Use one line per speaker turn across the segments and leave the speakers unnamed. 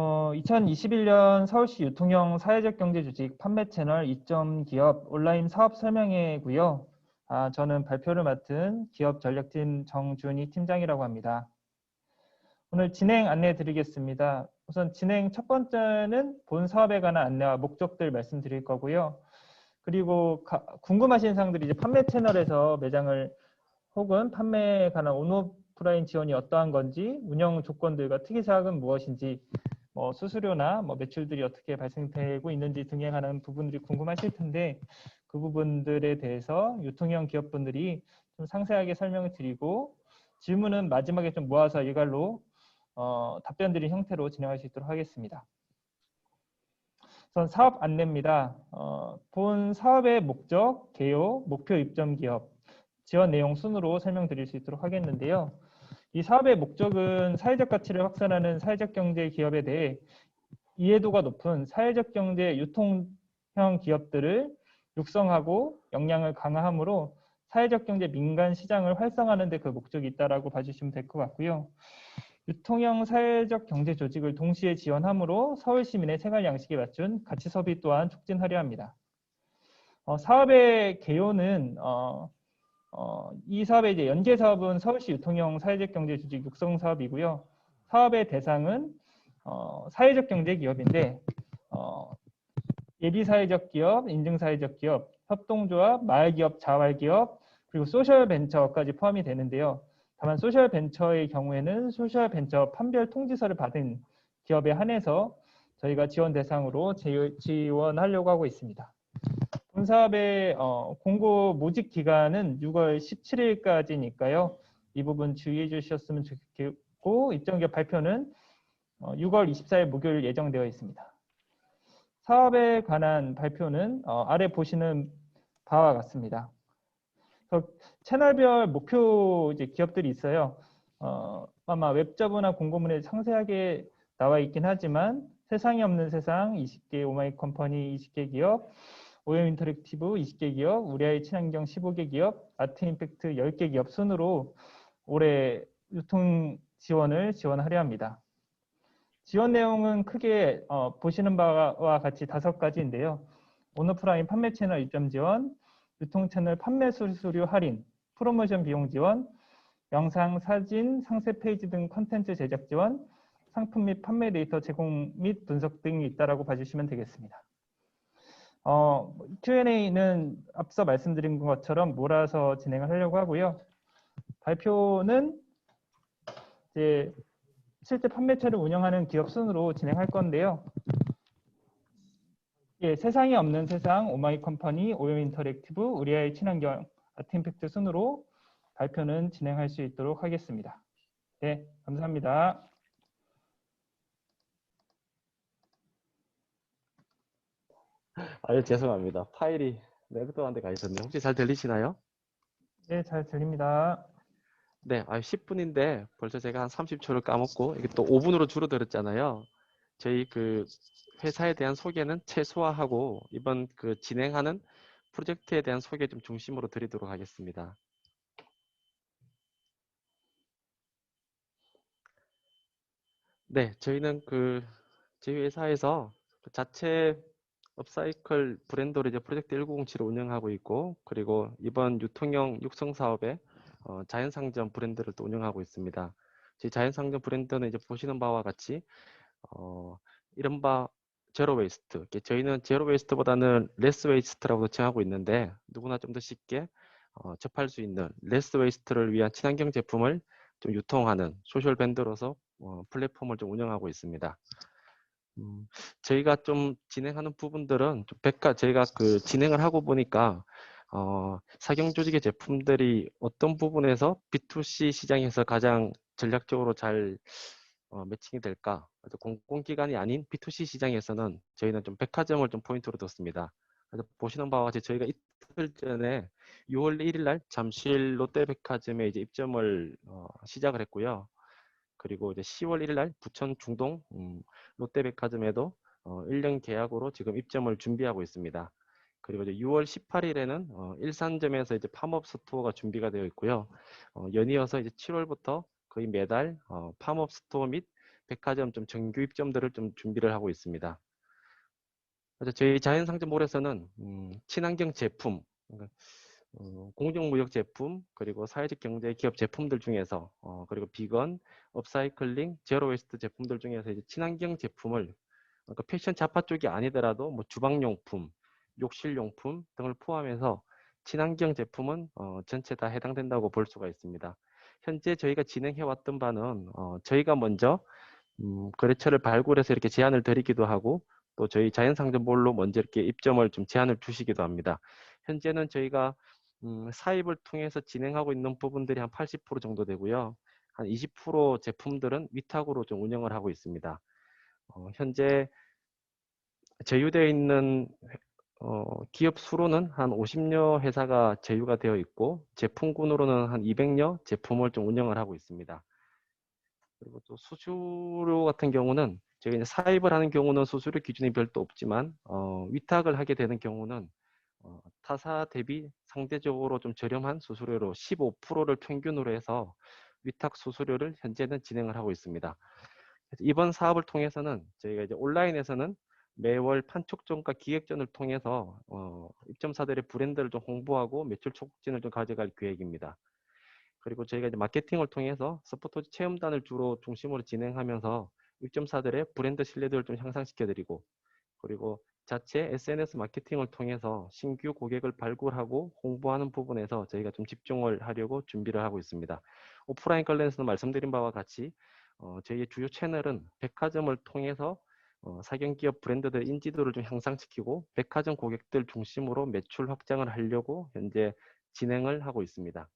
2021년 서울시 유통형 사회적 경제 조직 판매 채널 이점 기업 온라인 사업 설명회고요. 저는 발표를 맡은 기업 전략팀 정준희 팀장이라고 합니다. 오늘 진행 안내 드리겠습니다. 우선 진행 첫 번째는 본 사업에 관한 안내와 목적들 말씀드릴 거고요. 그리고 궁금하신 사항들이 이제 판매 채널에서 매장을 혹은 판매에 관한 온오프라인 지원이 어떠한 건지, 운영 조건들과 특이사항은 무엇인지, 수수료나 매출들이 어떻게 발생되고 있는지 등에 관한 부분들이 궁금하실 텐데, 그 부분들에 대해서 유통형 기업분들이 좀 상세하게 설명을 드리고, 질문은 마지막에 좀 모아서 일괄로 답변 드린 형태로 진행할 수 있도록 하겠습니다. 우선 사업 안내입니다. 본 사업의 목적, 개요, 목표 입점 기업, 지원 내용 순으로 설명드릴 수 있도록 하겠는데요. 이 사업의 목적은 사회적 가치를 확산하는 사회적 경제 기업에 대해 이해도가 높은 사회적 경제 유통형 기업들을 육성하고 역량을 강화함으로 사회적 경제 민간 시장을 활성화하는 데 그 목적이 있다라고 봐주시면 될 것 같고요. 유통형 사회적 경제 조직을 동시에 지원함으로 서울 시민의 생활 양식에 맞춘 가치 소비 또한 촉진하려 합니다. 사업의 개요는 이 사업의 이제 연계 사업은 서울시 유통형 사회적 경제 조직 육성 사업이고요. 사업의 대상은 사회적 경제 기업인데 예비 사회적 기업, 인증 사회적 기업, 협동조합, 마을기업, 자활기업, 그리고 소셜 벤처까지 포함이 되는데요. 다만 소셜 벤처의 경우에는 소셜 벤처 판별 통지서를 받은 기업에 한해서 저희가 지원 대상으로 지원하려고 하고 있습니다. 본 사업의 공고 모집 기간은 6월 17일까지니까요. 이 부분 주의해 주셨으면 좋겠고, 입점기업 발표는 6월 24일 목요일 예정되어 있습니다. 사업에 관한 발표는 아래 보시는 바와 같습니다. 채널별 목표 기업들이 있어요. 아마 웹저버나 공고문에 상세하게 나와 있긴 하지만 세상이 없는 세상 20개, 오마이 컴퍼니 20개 기업, 오염 인터랙티브 20개 기업, 우리 아이 친환경 15개 기업, 아트 임팩트 10개 기업 순으로 올해 유통 지원하려 합니다. 지원 내용은 크게 보시는 바와 같이 5가지인데요. 온오프라인 판매 채널 입점 지원, 유통 채널 판매 수수료 할인, 프로모션 비용 지원, 영상, 사진, 상세 페이지 등 콘텐츠 제작 지원, 상품 및 판매 데이터 제공 및 분석 등이 있다고 봐주시면 되겠습니다. Q&A는 앞서 말씀드린 것처럼 몰아서 진행을 하려고 하고요. 발표는 이제 실제 판매처를 운영하는 기업 순으로 진행할 건데요. 세상에 없는 세상, 오마이 컴퍼니, 오염 인터랙티브, 우리 아이 친환경, 아트 임팩트 순으로 발표는 진행할 수 있도록 하겠습니다. 네, 감사합니다.
아유, 죄송합니다. 파일이 내부도한테 가 있었네요. 혹시 잘 들리시나요?
네, 잘 들립니다.
네, 10분인데 벌써 제가 한 30초를 까먹고 이게 또 5분으로 줄어들었잖아요. 저희 그 회사에 대한 소개는 최소화하고 이번 그 진행하는 프로젝트에 대한 소개 좀 중심으로 드리도록 하겠습니다. 네, 저희는 저희 회사에서 자체 업사이클 브랜드로 이제 프로젝트 1907을 운영하고 있고, 그리고 이번 유통형 육성 사업에 자연상점 브랜드를 또 운영하고 있습니다. 저희 자연상점 브랜드는 이제 보시는 바와 같이 이른바 제로 웨이스트. 저희는 제로 웨이스트보다는 레스 웨이스트라고 칭하고 있는데, 누구나 좀 더 쉽게 접할 수 있는 레스 웨이스트를 위한 친환경 제품을 좀 유통하는 소셜 밴드로서 플랫폼을 좀 운영하고 있습니다. 저희가 좀 진행하는 부분들은 저희가 진행을 하고 보니까 사경 조직의 제품들이 어떤 부분에서 B2C 시장에서 가장 전략적으로 잘 매칭이 될까? 공공기관이 아닌 B2C 시장에서는 저희는 좀 백화점을 좀 포인트로 뒀습니다. 그래서 보시는 바와 같이 저희가 이틀 전에 6월 1일 날 잠실 롯데백화점에 이제 입점을 시작을 했고요. 그리고 이제 10월 1일 날 부천 중동 롯데백화점에도 1년 계약으로 지금 입점을 준비하고 있습니다. 그리고 이제 6월 18일에는 일산점에서 이제 팜업 스토어가 준비가 되어 있고요. 연이어서 이제 7월부터 거의 매달 팜업 스토어 및 백화점 좀 정규 입점들을 좀 준비를 하고 있습니다. 그래서 저희 자연상점몰에서는 친환경 제품, 그러니까 공정무역 제품, 그리고 사회적 경제 기업 제품들 중에서 그리고 비건, 업사이클링, 제로 웨스트 제품들 중에서 이제 친환경 제품을 그러니까 패션 잡화 쪽이 아니더라도 뭐 주방용품, 욕실용품 등을 포함해서 친환경 제품은 전체 다 해당된다고 볼 수가 있습니다. 현재 저희가 진행해왔던 바는 저희가 먼저 거래처를 발굴해서 이렇게 제안을 드리기도 하고 또 저희 자연상점몰로 먼저 이렇게 입점을 좀 제안을 주시기도 합니다. 현재는 저희가 사입을 통해서 진행하고 있는 부분들이 한 80% 정도 되고요. 한 20% 제품들은 위탁으로 좀 운영을 하고 있습니다. 현재 제휴되어 있는 기업 수로는 한 50여 회사가 제휴가 되어 있고 제품군으로는 한 200여 제품을 좀 운영을 하고 있습니다. 그리고 또 수수료 같은 경우는 저희가 이제 사입을 하는 경우는 수수료 기준이 별도 없지만 위탁을 하게 되는 경우는 타사 대비 상대적으로 좀 저렴한 수수료로 15%를 평균으로 해서 위탁 수수료를 현재는 진행을 하고 있습니다. 그래서 이번 사업을 통해서는 저희가 이제 온라인에서는 매월 판촉전과 기획전을 통해서 입점사들의 브랜드를 좀 홍보하고 매출 촉진을 좀 가져갈 계획입니다. 그리고 저희가 이제 마케팅을 통해서 스포츠 체험단을 주로 중심으로 진행하면서 입점사들의 브랜드 신뢰도를 좀 향상시켜드리고 그리고 자체 SNS 마케팅을 통해서 신규 고객을 발굴하고 홍보하는 부분에서 저희가 좀 집중을 하려고 준비를 하고 있습니다. 오프라인 관련해서는 말씀드린 바와 같이 저희의 주요 채널은 백화점을 통해서 사견기업 브랜드들의 인지도를 좀 향상시키고 백화점 고객들 중심으로 매출 확장을 하려고 현재 진행을 하고 있습니다.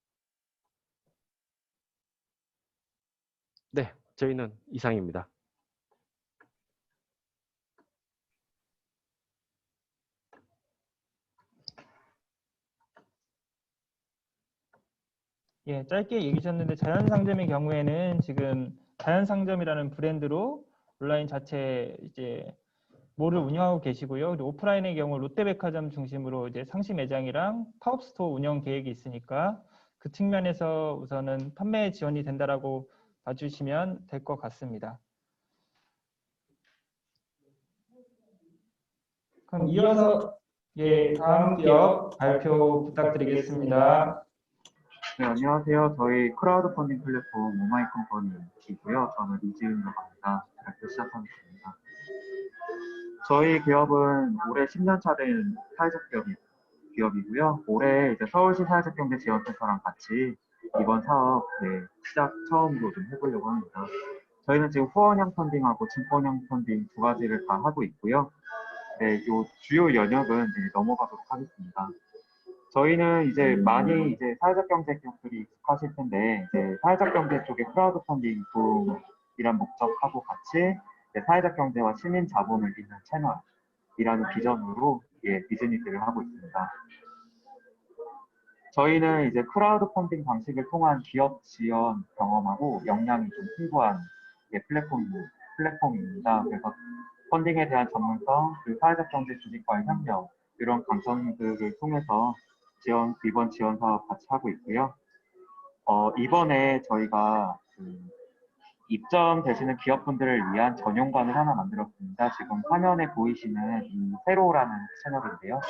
네, 저희는 이상입니다.
예, 짧게 얘기 주셨는데 자연상점의 경우에는 지금 자연상점이라는 브랜드로 온라인 자체 이제 몰을 운영하고 계시고요. 그리고 오프라인의 경우 롯데백화점 중심으로 이제 상시 매장이랑 팝업스토어 운영 계획이 있으니까 그 측면에서 우선은 판매 지원이 된다라고 봐주시면 될 것 같습니다. 그럼 이어서 다음 기업 발표 부탁드리겠습니다.
네, 안녕하세요. 저희 크라우드 펀딩 플랫폼 오마이컴퍼니이고요. 저는 이지은이라고 합니다. 발표 시작하겠습니다. 저희 기업은 올해 10년 차 된 사회적 기업이고요. 올해 이제 서울시 사회적경제지원센터랑 같이 이번 사업 시작 처음으로 좀 해보려고 합니다. 저희는 지금 후원형 펀딩하고 증권형 펀딩 두 가지를 다 하고 있고요. 네, 요 주요 연역은 이제 넘어가도록 하겠습니다. 저희는 이제 많이 이제 사회적 경제 기업들이 익숙하실 텐데, 이제 사회적 경제 쪽에 크라우드 펀딩 이란 목적하고 같이 사회적 경제와 시민 자본을 잇는 채널이라는 비전으로 비즈니스를 하고 있습니다. 저희는 이제 크라우드 펀딩 방식을 통한 기업 지원 경험하고 역량이 좀 풍부한 플랫폼입니다. 그래서 펀딩에 대한 전문성, 그 사회적 경제 조직과의 협력, 이런 강점들을 통해서 이번 지원 사업 같이 하고 있고요. 이번에 저희가 입점 되시는 기업분들을 위한 전용관을 하나 만들었습니다. 지금 화면에 보이시는 이 세로라는 채널인데요.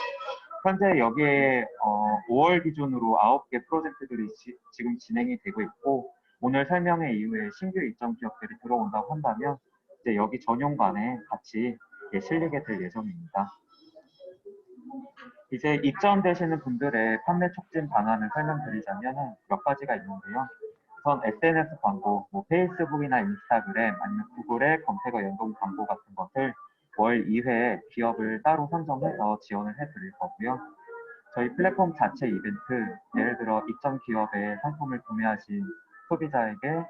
현재 여기에 5월 기준으로 9개 프로젝트들이 지금 진행이 되고 있고, 오늘 설명회 이후에 신규 입점 기업들이 들어온다고 한다면 이제 여기 전용관에 같이 실리게 될 예정입니다. 이제 입점되시는 분들의 판매 촉진 방안을 설명드리자면 몇 가지가 있는데요. 우선 SNS 광고, 뭐 페이스북이나 인스타그램 아니면 구글의 검색어 연동 광고 같은 것을 월 2회 기업을 따로 선정해서 지원을 해드릴 거고요. 저희 플랫폼 자체 이벤트, 예를 들어 입점 기업의 상품을 구매하신 소비자에게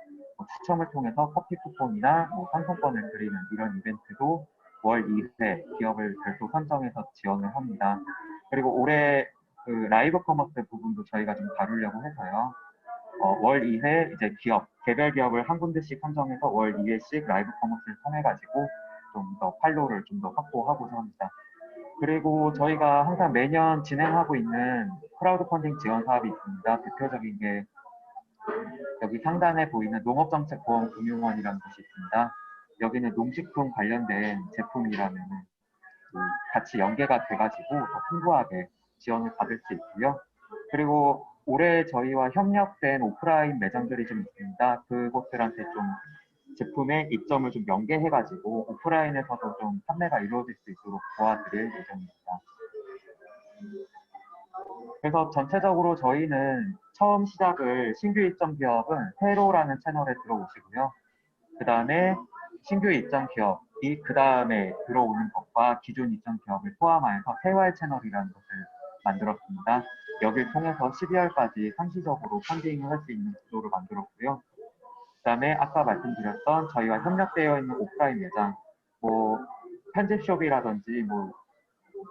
추첨을 통해서 커피 쿠폰이나 상품권을 드리는 이런 이벤트도 월 2회 기업을 별도 선정해서 지원을 합니다. 그리고 올해 그 라이브 커머스 부분도 저희가 좀 다루려고 해서요. 월 2회 이제 개별 기업을 한 군데씩 선정해서 월 2회씩 라이브 커머스를 통해가지고 좀 더 팔로우를 좀 더 확보하고자 합니다. 그리고 저희가 항상 매년 진행하고 있는 크라우드 펀딩 지원 사업이 있습니다. 대표적인 게 여기 상단에 보이는 농업정책보험금융원이라는 곳이 있습니다. 여기는 농식품 관련된 제품이라면 같이 연계가 돼가지고 더 풍부하게 지원을 받을 수 있고요. 그리고 올해 저희와 협력된 오프라인 매장들이 좀 있습니다. 그곳들한테 좀 제품의 입점을 좀 연계해가지고 오프라인에서도 좀 판매가 이루어질 수 있도록 도와드릴 예정입니다. 그래서 전체적으로 저희는 처음 시작을 신규 입점 기업은 회로라는 채널에 들어오시고요. 그 다음에 신규 입점 기업이 그 다음에 들어오는 것과 기존 입점 기업을 포함하여서 세활 채널이라는 것을 만들었습니다. 여기를 통해서 12월까지 상시적으로 펀딩을 할 수 있는 구조를 만들었고요. 그 다음에 아까 말씀드렸던 저희와 협력되어 있는 오프라인 매장, 뭐 편집숍이라든지 뭐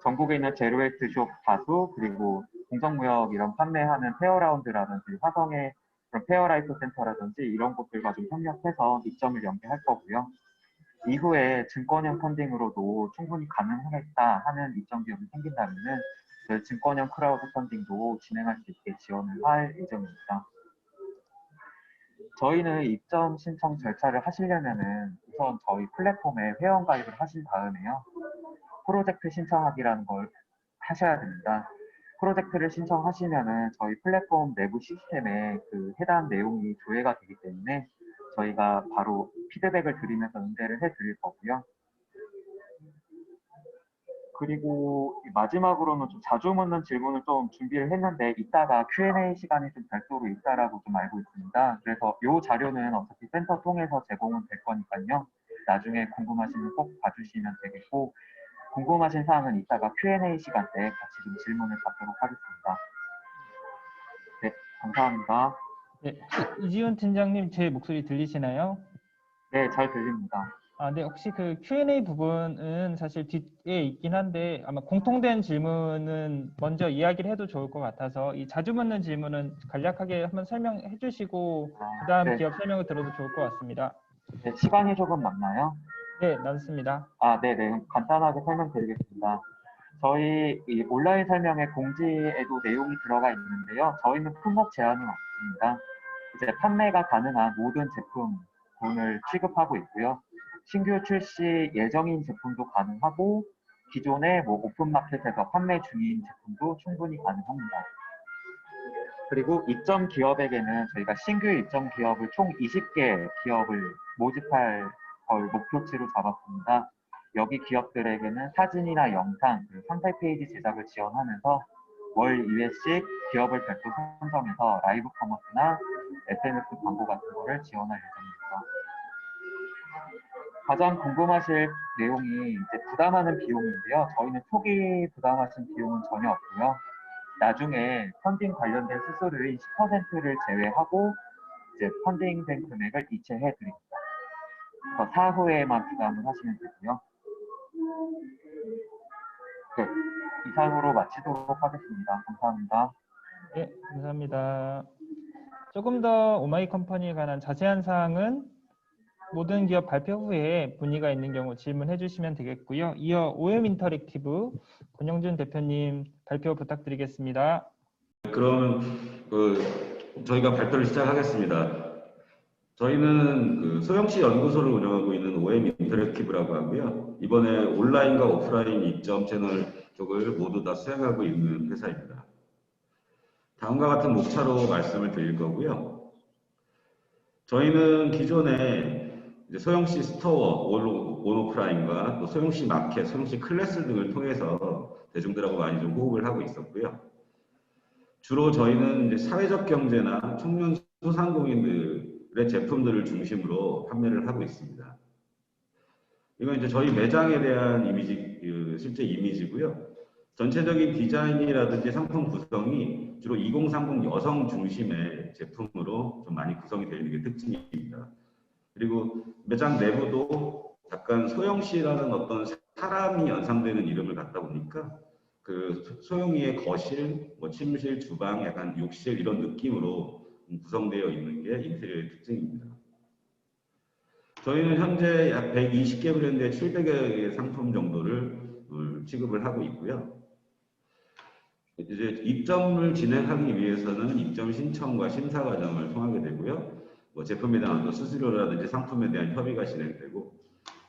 전국에 있는 제로웨이트숍 다수, 그리고 공정무역 이런 판매하는 페어라운드라든지 화성의 그런 페어라이트 센터라든지 이런 곳들과 좀 협력해서 입점을 연계할 거고요. 이후에 증권형 펀딩으로도 충분히 가능하겠다 하는 입점 기업이 생긴다면은 그 증권형 크라우드 펀딩도 진행할 수 있게 지원을 할 예정입니다. 저희는 입점 신청 절차를 하시려면은 우선 저희 플랫폼에 회원 가입을 하신 다음에요. 프로젝트 신청하기라는 걸 하셔야 됩니다. 프로젝트를 신청하시면은 저희 플랫폼 내부 시스템에 그 해당 내용이 조회가 되기 때문에 저희가 바로 피드백을 드리면서 응대를 해드릴 거고요. 그리고 마지막으로는 좀 자주 묻는 질문을 좀 준비를 했는데 이따가 Q&A 시간이 좀 별도로 있다라고 좀 알고 있습니다. 그래서 이 자료는 어차피 센터 통해서 제공은 될 거니까요. 나중에 궁금하시면 꼭 봐주시면 되겠고 궁금하신 사항은 이따가 Q&A 시간 때 같이 좀 질문을 받도록 하겠습니다. 네, 감사합니다.
네, 혹시 이지훈 팀장님 제 목소리 들리시나요?
네, 잘 들립니다.
네, 혹시 그 Q&A 부분은 사실 뒤에 있긴 한데 아마 공통된 질문은 먼저 이야기를 해도 좋을 것 같아서 이 자주 묻는 질문은 간략하게 한번 설명해 주시고 그 다음
네.
기업 설명을 들어도 좋을 것 같습니다.
네, 시간이 조금 남나요?
네, 남습니다.
네네. 간단하게 설명드리겠습니다. 저희 이 온라인 설명회 공지에도 내용이 들어가 있는데요. 저희는 품목 제한은 없습니다. 이제 판매가 가능한 모든 제품군을 취급하고 있고요. 신규 출시 예정인 제품도 가능하고 기존의 뭐 오픈마켓에서 판매 중인 제품도 충분히 가능합니다. 그리고 입점 기업에게는 저희가 신규 입점 기업을 총 20개 기업을 모집할 걸 목표치로 잡았습니다. 여기 기업들에게는 사진이나 영상, 그리고 상세 페이지 제작을 지원하면서 월 2회씩 기업을 별도 선정해서 라이브 커머스나 SNS 광고 같은 거를 지원할 예정입니다. 가장 궁금하실 내용이 이제 부담하는 비용인데요. 저희는 초기 부담하신 비용은 전혀 없고요. 나중에 펀딩 관련된 수수료의 10%를 제외하고 이제 펀딩된 금액을 이체해 드립니다. 그래서 사후에만 부담을 하시면 되고요. 네, 이상으로 마치도록 하겠습니다. 감사합니다.
네, 감사합니다. 조금 더 오마이 컴퍼니에 관한 자세한 사항은 모든 기업 발표 후에 문의가 있는 경우 질문해 주시면 되겠고요. 이어 OM 인터랙티브 권영준 대표님 발표 부탁드리겠습니다.
그러면 저희가 발표를 시작하겠습니다. 저희는 소영씨 연구소를 운영하고 있는 OM 인터랙티브라고 하고요. 이번에 온라인과 오프라인 입점 채널 쪽을 모두 다 수행하고 있는 회사입니다. 다음과 같은 목차로 말씀을 드릴 거고요. 저희는 기존에 이제 소영씨 스토어, 온오프라인과 또 소영씨 마켓, 소영씨 클래스 등을 통해서 대중들하고 많이 좀 호흡을 하고 있었고요. 주로 저희는 이제 사회적 경제나 청년 소상공인들의 제품들을 중심으로 판매를 하고 있습니다. 이건 이제 저희 매장에 대한 이미지, 실제 이미지고요. 전체적인 디자인이라든지 상품 구성이 주로 2030 여성 중심의 제품으로 좀 많이 구성이 되어 있는 게 특징입니다. 그리고 매장 내부도 약간 소영씨라는 어떤 사람이 연상되는 이름을 갖다 보니까 그 소영이의 거실, 뭐 침실, 주방, 약간 욕실 이런 느낌으로 구성되어 있는 게 인테리어의 특징입니다. 저희는 현재 약 120개 브랜드의 700여 개 상품 정도를 취급을 하고 있고요. 이제 입점을 진행하기 위해서는 입점 신청과 심사 과정을 통하게 되고요. 뭐 제품에 대한 수수료라든지 상품에 대한 협의가 진행되고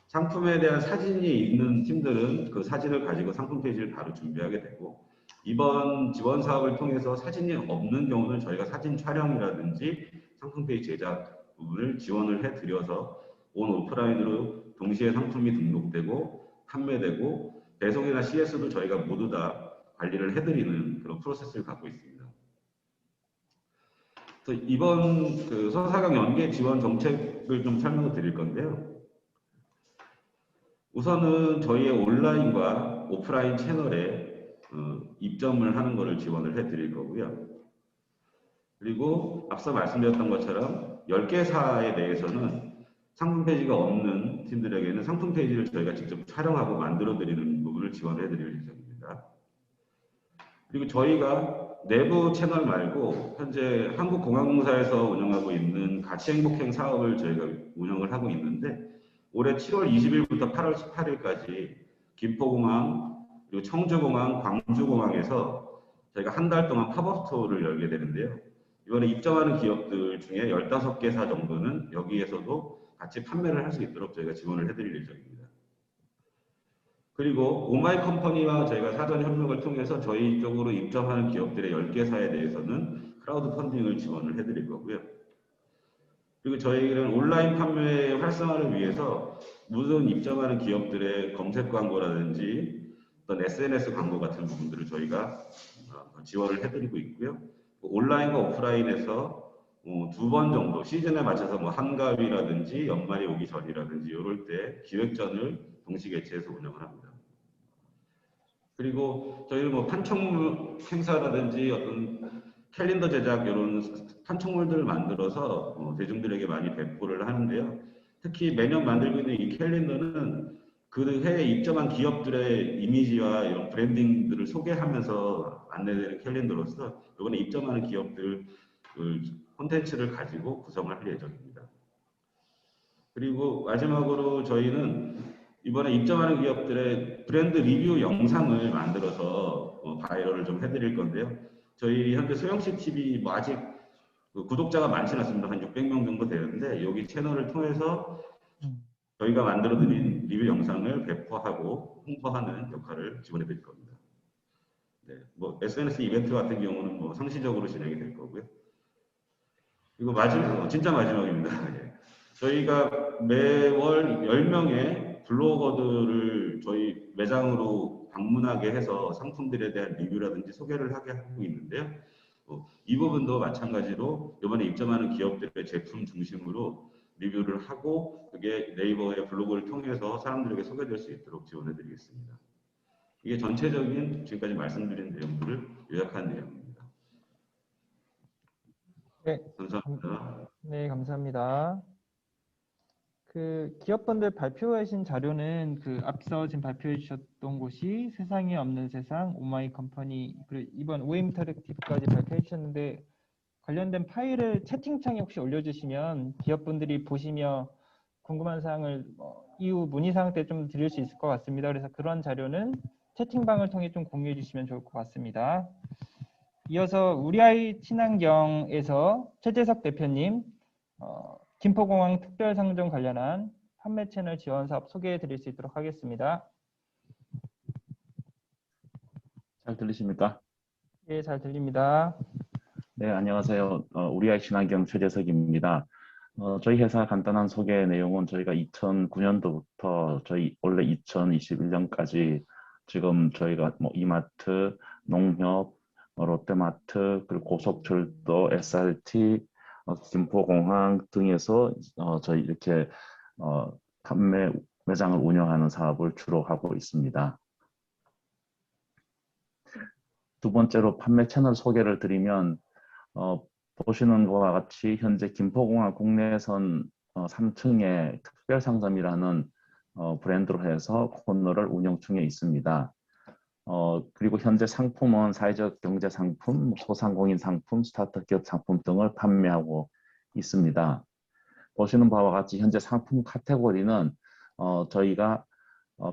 상품에 대한 사진이 있는 팀들은 그 사진을 가지고 상품 페이지를 바로 준비하게 되고, 이번 지원 사업을 통해서 사진이 없는 경우는 저희가 사진 촬영이라든지 상품 페이지 제작 부분을 지원을 해드려서 온 오프라인으로 동시에 상품이 등록되고 판매되고 배송이나 CS도 저희가 모두 다 관리를 해드리는 그런 프로세스를 갖고 있습니다. 그래서 이번 그 서사경 연계 지원 정책을 좀 설명을 드릴 건데요. 우선은 저희의 온라인과 오프라인 채널에 입점을 하는 것을 지원을 해드릴 거고요. 그리고 앞서 말씀드렸던 것처럼 10개사에 대해서는 상품 페이지가 없는 팀들에게는 상품 페이지를 저희가 직접 촬영하고 만들어드리는 부분을 지원해 드릴 예정입니다. 그리고 저희가 내부 채널 말고 현재 한국공항공사에서 운영하고 있는 가치행복행 사업을 저희가 운영을 하고 있는데, 올해 7월 20일부터 8월 18일까지 김포공항, 그리고 청주공항, 광주공항에서 저희가 한 달 동안 팝업 스토어를 열게 되는데요. 이번에 입점하는 기업들 중에 15개사 정도는 여기에서도 같이 판매를 할 수 있도록 저희가 지원을 해드릴 예정입니다. 그리고 오마이 컴퍼니와 저희가 사전 협력을 통해서 저희 쪽으로 입점하는 기업들의 10개사에 대해서는 크라우드 펀딩을 지원을 해드릴 거고요. 그리고 저희는 온라인 판매 활성화를 위해서 무슨 입점하는 기업들의 검색 광고라든지 어떤 SNS 광고 같은 부분들을 저희가 지원을 해드리고 있고요. 온라인과 오프라인에서 2번 정도 시즌에 맞춰서 뭐 한가위라든지 연말이 오기 전이라든지 이럴 때 기획전을 동시 개최해서 운영을 합니다. 그리고 저희는 뭐 판촉물 행사라든지 어떤 캘린더 제작 이런 판촉물들을 만들어서 대중들에게 많이 배포를 하는데요. 특히 매년 만들고 있는 이 캘린더는 그 해에 입점한 기업들의 이미지와 이런 브랜딩들을 소개하면서 안내되는 캘린더로서 이번에 입점하는 기업들 콘텐츠를 가지고 구성을 할 예정입니다. 그리고 마지막으로 저희는 이번에 입점하는 기업들의 브랜드 리뷰 영상을 만들어서 바이럴을 좀 해드릴 건데요. 저희 현재 소영씨 TV 뭐 아직 구독자가 많지는 않습니다. 한 600명 정도 되는데 여기 채널을 통해서 저희가 만들어드린 리뷰 영상을 배포하고 홍보하는 역할을 지원해드릴 겁니다. 네, 뭐 SNS 이벤트 같은 경우는 뭐 상시적으로 진행이 될 거고요. 그리고 마지막, 진짜 마지막입니다. 예. 저희가 매월 10명의 블로거들을 저희 매장으로 방문하게 해서 상품들에 대한 리뷰라든지 소개를 하게 하고 있는데요. 이 부분도 마찬가지로 이번에 입점하는 기업들의 제품 중심으로 리뷰를 하고 그게 네이버의 블로그를 통해서 사람들에게 소개될 수 있도록 지원해 드리겠습니다. 이게 전체적인 지금까지 말씀드린 내용들을 요약한 내용입니다.
네,
감사합니다.
네, 감사합니다. 그 기업분들 발표하신 자료는 그 앞서 지금 발표해 주셨던 곳이 세상에 없는 세상, 오마이 컴퍼니, 그리고 이번 OM인터랙티브까지 발표해 주셨는데 관련된 파일을 채팅창에 혹시 올려주시면 기업분들이 보시며 궁금한 사항을 이후 문의사항 때 좀 드릴 수 있을 것 같습니다. 그래서 그런 자료는 채팅방을 통해 좀 공유해 주시면 좋을 것 같습니다. 이어서 우리 아이 친환경에서 최재석 대표님, 김포공항 특별상점 관련한 판매 채널 지원 사업 소개해 드릴 수 있도록 하겠습니다.
잘 들리십니까?
예, 잘 들립니다.
네, 안녕하세요. 우리 아이 친환경 최재석입니다. 저희 회사 간단한 소개 내용은 저희가 2009년도부터 저희 원래 2021년까지 지금 저희가 뭐 이마트, 농협, 롯데마트, 그리고 고속철도, SRT, 김포공항 등에서 저희 이렇게 판매 매장을 운영하는 사업을 주로 하고 있습니다. 두 번째로 판매 채널 소개를 드리면 보시는 것과 같이 현재 김포공항 국내선 3층에 특별상점이라는 브랜드로 해서 코너를 운영 중에 있습니다. 그리고 현재 상품은 사회적 경제 상품, 소상공인 상품, 스타트업 기업 상품 등을 판매하고 있습니다. 보시는 바와 같이 현재 상품 카테고리는 저희가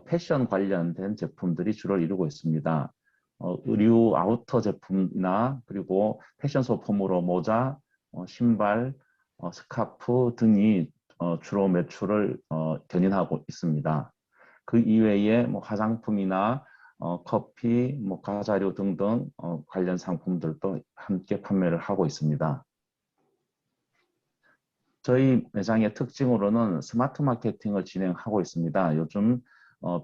패션 관련된 제품들이 주를 이루고 있습니다. 의류 아우터 제품이나 그리고 패션 소품으로 모자, 신발, 스카프 등이 주로 매출을 견인하고 있습니다. 그 이외에 뭐 화장품이나 커피, 뭐 과자류 등등 관련 상품들도 함께 판매를 하고 있습니다. 저희 매장의 특징으로는 스마트 마케팅을 진행하고 있습니다. 요즘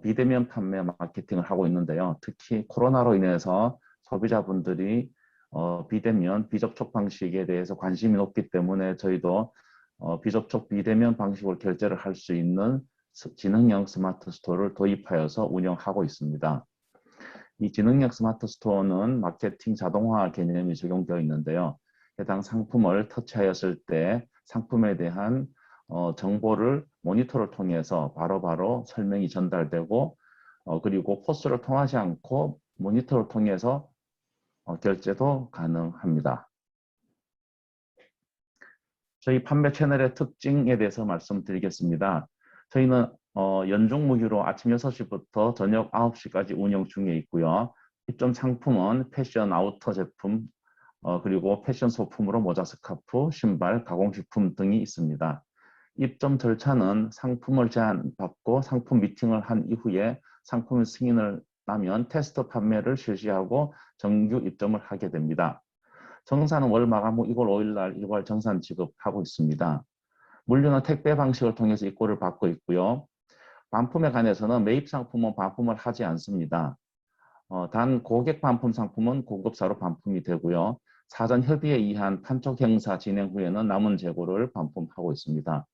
비대면 판매 마케팅을 하고 있는데요. 특히 코로나로 인해서 소비자분들이 비대면, 비접촉 방식에 대해서 관심이 높기 때문에 저희도 비접촉 비대면 방식으로 결제를 할 수 있는 지능형 스마트 스토어를 도입하여서 운영하고 있습니다. 이 지능형 스마트 스토어는 마케팅 자동화 개념이 적용되어 있는데요. 해당 상품을 터치하였을 때 상품에 대한 정보를 모니터를 통해서 바로바로 설명이 전달되고 그리고 포스를 통하지 않고 모니터를 통해서 결제도 가능합니다. 저희 판매 채널의 특징에 대해서 말씀드리겠습니다. 저희는 연중 무휴로 아침 6시부터 저녁 9시까지 운영 중에 있고요. 입점 상품은 패션 아우터 제품, 그리고 패션 소품으로 모자, 스카프, 신발, 가공식품 등이 있습니다. 입점 절차는 상품을 제안받고 상품 미팅을 한 이후에 상품 승인을 나면 테스트 판매를 실시하고 정규 입점을 하게 됩니다. 정산은 월 마감 후 2월 5일 날 일괄 정산 지급하고 있습니다. 물류는 택배 방식을 통해서 입고를 받고 있고요. 반품에 관해서는 매입 상품은 반품을 하지 않습니다. 단 고객 반품 상품은 공급사로 반품이 되고요. 사전 협의에 의한 판촉 행사 진행 후에는 남은 재고를 반품하고 있습니다.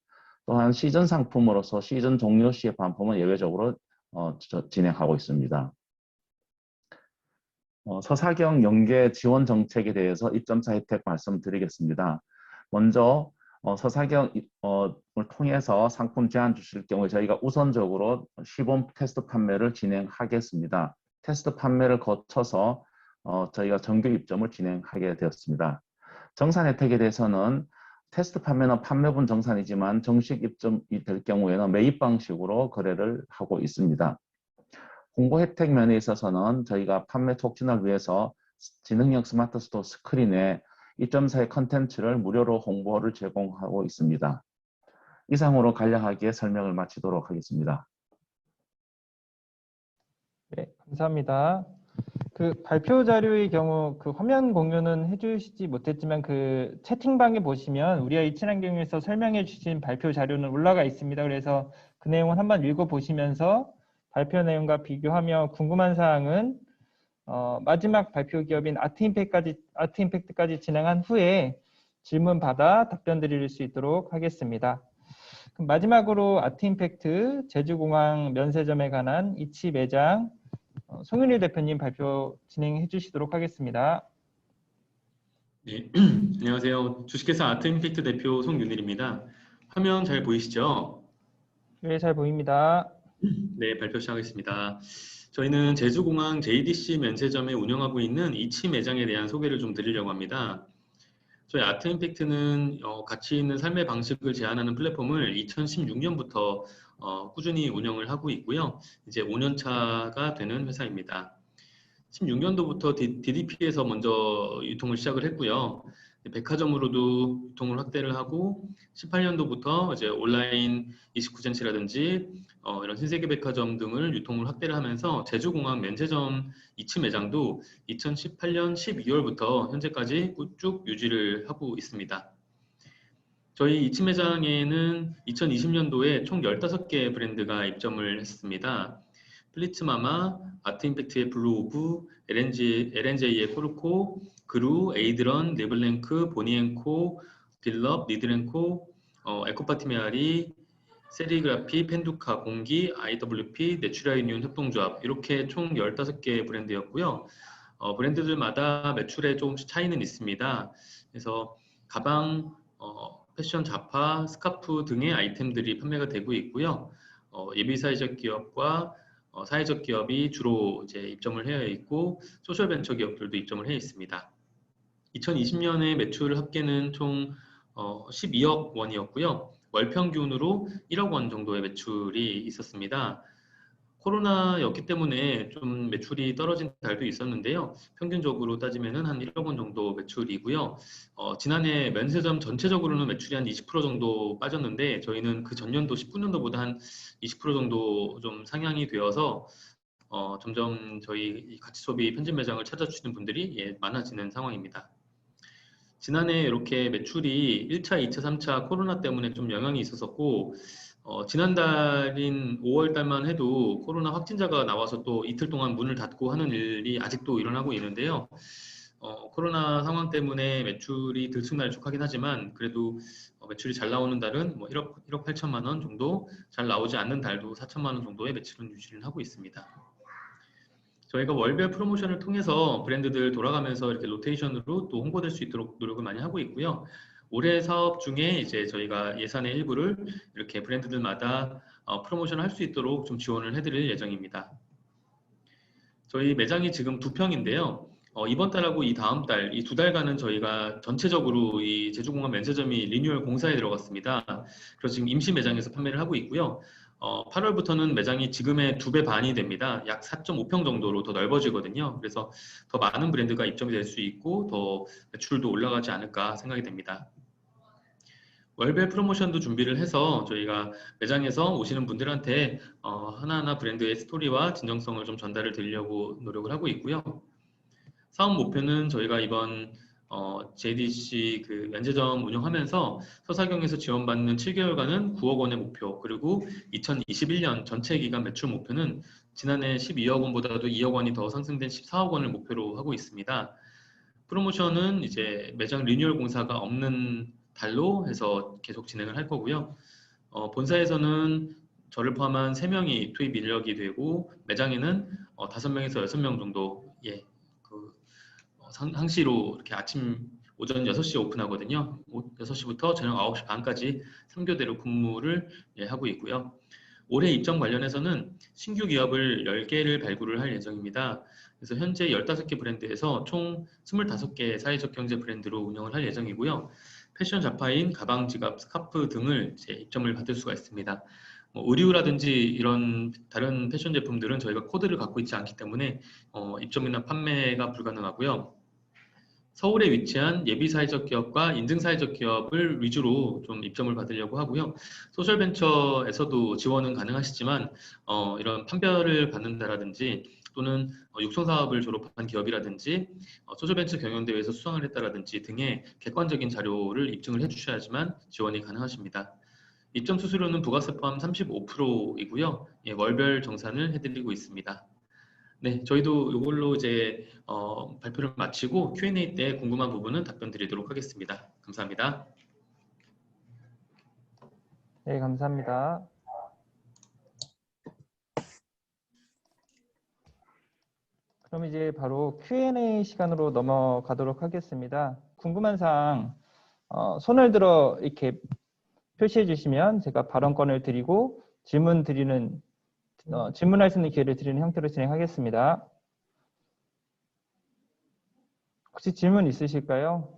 또한 시즌 상품으로서 시즌 종료 시의 반품은 예외적으로 진행하고 있습니다. 서사경 연계 지원 정책에 대해서 입점사 혜택 말씀드리겠습니다. 먼저 서사경을 통해서 상품 제안 주실 경우에 저희가 우선적으로 시범 테스트 판매를 진행하겠습니다. 테스트 판매를 거쳐서 저희가 정규 입점을 진행하게 되었습니다. 정산 혜택에 대해서는 테스트 판매는 판매분 정산이지만 정식 입점이 될 경우에는 매입 방식으로 거래를 하고 있습니다. 홍보 혜택 면에 있어서는 저희가 판매 촉진을 위해서 지능형 스마트 스토어 스크린에 입점사의 컨텐츠를 무료로 홍보를 제공하고 있습니다. 이상으로 간략하게 설명을 마치도록 하겠습니다.
네, 감사합니다. 그 발표 자료의 경우 그 화면 공유는 해주시지 못했지만 그 채팅방에 보시면 우리와 이 친환경에서 설명해 주신 발표 자료는 올라가 있습니다. 그래서 그 내용을 한번 읽어보시면서 발표 내용과 비교하며 궁금한 사항은 마지막 발표 기업인 아트임팩트까지 진행한 후에 질문 받아 답변 드릴 수 있도록 하겠습니다. 그럼 마지막으로 아트임팩트 제주공항 면세점에 관한 이치 매장 송윤일 대표님 발표 진행해 주시도록 하겠습니다.
네, 안녕하세요. 주식회사 아트임팩트 대표 송윤일입니다. 화면 잘 보이시죠?
네, 잘 보입니다.
네, 발표 시작하겠습니다. 저희는 제주공항 JDC 면세점에 운영하고 있는 이치 매장에 대한 소개를 좀 드리려고 합니다. 저희 아트임팩트는 가치 있는 삶의 방식을 제안하는 플랫폼을 2016년부터 꾸준히 운영을 하고 있고요. 이제 5년 차가 되는 회사입니다. 16년도부터 DDP에서 먼저 유통을 시작을 했고요. 백화점으로도 유통을 확대를 하고 18년도부터 이제 온라인 29cm라든지 이런 신세계 백화점 등을 유통을 확대를 하면서 제주공항 면세점 이치 매장도 2018년 12월부터 현재까지 쭉 유지를 하고 있습니다. 저희 이치 매장에는 2020년도에 총 15개 브랜드가 입점을 했습니다. 플리츠마마, 아트임팩트의 블루오브, LNJ의 코르코, 그루, 에이드런, 르블랭크, 보니앤코, 딜럽, 니드랭코, 에코파티메아리, 세리그라피, 펜두카, 공기, IWP, 내추라이윤 협동조합 이렇게 총 15개 브랜드였고요. 브랜드들마다 매출에 조금씩 차이는 있습니다. 그래서 가방, 패션 잡화, 스카프 등의 아이템들이 판매가 되고 있고요. 예비사회적 기업과 사회적 기업이 주로 이제 입점을 해 있고 소셜 벤처 기업들도 입점을 해 있습니다. 2020년에 매출 합계는 총 12억 원이었고요. 월 평균으로 1억 원 정도의 매출이 있었습니다. 코로나였기 때문에 좀 매출이 떨어진 달도 있었는데요. 평균적으로 따지면은 한 1억 원 정도 매출이고요. 지난해 면세점 전체적으로는 매출이 한 20% 정도 빠졌는데 저희는 그 전년도 19년도보다 한 20% 정도 좀 상향이 되어서 점점 저희 이 가치소비 편집 매장을 찾아주시는 분들이 많아지는 상황입니다. 지난해 이렇게 매출이 1차, 2차, 3차 코로나 때문에 좀 영향이 있었었고 지난달인 5월 달만 해도 코로나 확진자가 나와서 또 이틀 동안 문을 닫고 하는 일이 아직도 일어나고 있는데요. 코로나 상황 때문에 매출이 들쑥날쑥하긴 하지만 그래도 매출이 잘 나오는 달은 뭐 1억 8천만 원 정도, 잘 나오지 않는 달도 4천만 원 정도의 매출은 유지를 하고 있습니다. 저희가 월별 프로모션을 통해서 브랜드들 돌아가면서 이렇게 로테이션으로 또 홍보될 수 있도록 노력을 많이 하고 있고요. 올해 사업 중에 이제 저희가 예산의 일부를 이렇게 브랜드들마다 프로모션을 할 수 있도록 좀 지원을 해드릴 예정입니다. 저희 매장이 지금 2평인데요. 이번 달하고 이 다음 달, 이 2달간은 저희가 전체적으로 이 제주공항 면세점이 리뉴얼 공사에 들어갔습니다. 그래서 지금 임시 매장에서 판매를 하고 있고요. 8월부터는 매장이 지금의 2배 반이 됩니다. 약 4.5평 정도로 더 넓어지거든요. 그래서 더 많은 브랜드가 입점이 될 수 있고 더 매출도 올라가지 않을까 생각이 됩니다. 월별 프로모션도 준비를 해서 저희가 매장에서 오시는 분들한테 하나하나 브랜드의 스토리와 진정성을 좀 전달을 드리려고 노력을 하고 있고요. 사업 목표는 저희가 이번 JDC 그 면세점 운영하면서 서사경에서 지원받는 7개월간은 9억 원의 목표, 그리고 2021년 전체 기간 매출 목표는 지난해 12억 원보다도 2억 원이 더 상승된 14억 원을 목표로 하고 있습니다. 프로모션은 이제 매장 리뉴얼 공사가 없는 달로 해서 계속 진행을 할 거고요. 본사에서는 저를 포함한 3명이 투입 인력이 되고 매장에는 5명에서 6명 정도 상시로 이렇게 오전 6시에 오픈하거든요. 6시부터 저녁 9시 반까지 3교대로 근무를 하고 있고요. 올해 입점 관련해서는 신규 기업을 10개를 발굴을 할 예정입니다. 그래서 현재 15개 브랜드에서 총 25개 사회적 경제 브랜드로 운영을 할 예정이고요. 패션 잡화인 가방, 지갑, 스카프 등을 입점을 받을 수가 있습니다. 의류라든지 이런 다른 패션 제품들은 저희가 코드를 갖고 있지 않기 때문에 입점이나 판매가 불가능하고요. 서울에 위치한 예비 사회적 기업과 인증 사회적 기업을 위주로 좀 입점을 받으려고 하고요. 소셜벤처에서도 지원은 가능하시지만 이런 판별을 받는다라든지 또는 육성 사업을 졸업한 기업이라든지 소셜벤처 경영대회에서 수상을 했다라든지 등의 객관적인 자료를 입증을 해주셔야지만 지원이 가능하십니다. 입점 수수료는 부가세 포함 35%이고요. 월별 정산을 해드리고 있습니다. 네, 저희도 이걸로 이제 발표를 마치고 Q&A 때 궁금한 부분은 답변 드리도록 하겠습니다. 감사합니다.
네, 감사합니다. 그럼 이제 바로 Q&A 시간으로 넘어가도록 하겠습니다. 궁금한 사항 손을 들어 이렇게 표시해 주시면 제가 발언권을 드리고 질문할 수 있는 기회를 드리는 형태로 진행하겠습니다. 혹시 질문 있으실까요?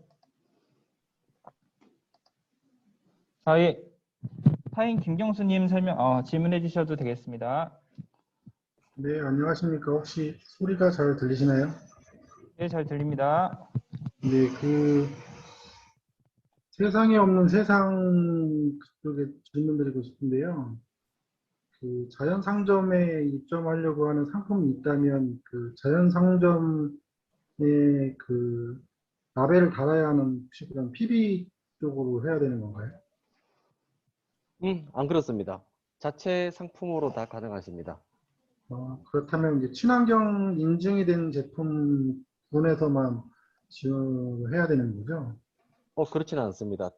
예. 타인 김경수님 질문해 주셔도 되겠습니다.
네, 안녕하십니까. 혹시 소리가 잘 들리시나요?
네, 잘 들립니다.
네, 세상에 없는 세상 그쪽에 질문 드리고 싶은데요. 자연 상점에 입점하려고 하는 상품이 있다면 자연 상점에 라벨을 달아야 하는 혹시 그런 PB 쪽으로 해야 되는 건가요?
안 그렇습니다. 자체 상품으로 다 가능하십니다.
그렇다면 이제 친환경 인증이 된 제품군에서만 지원을 해야 되는 거죠?
그렇지는 않습니다.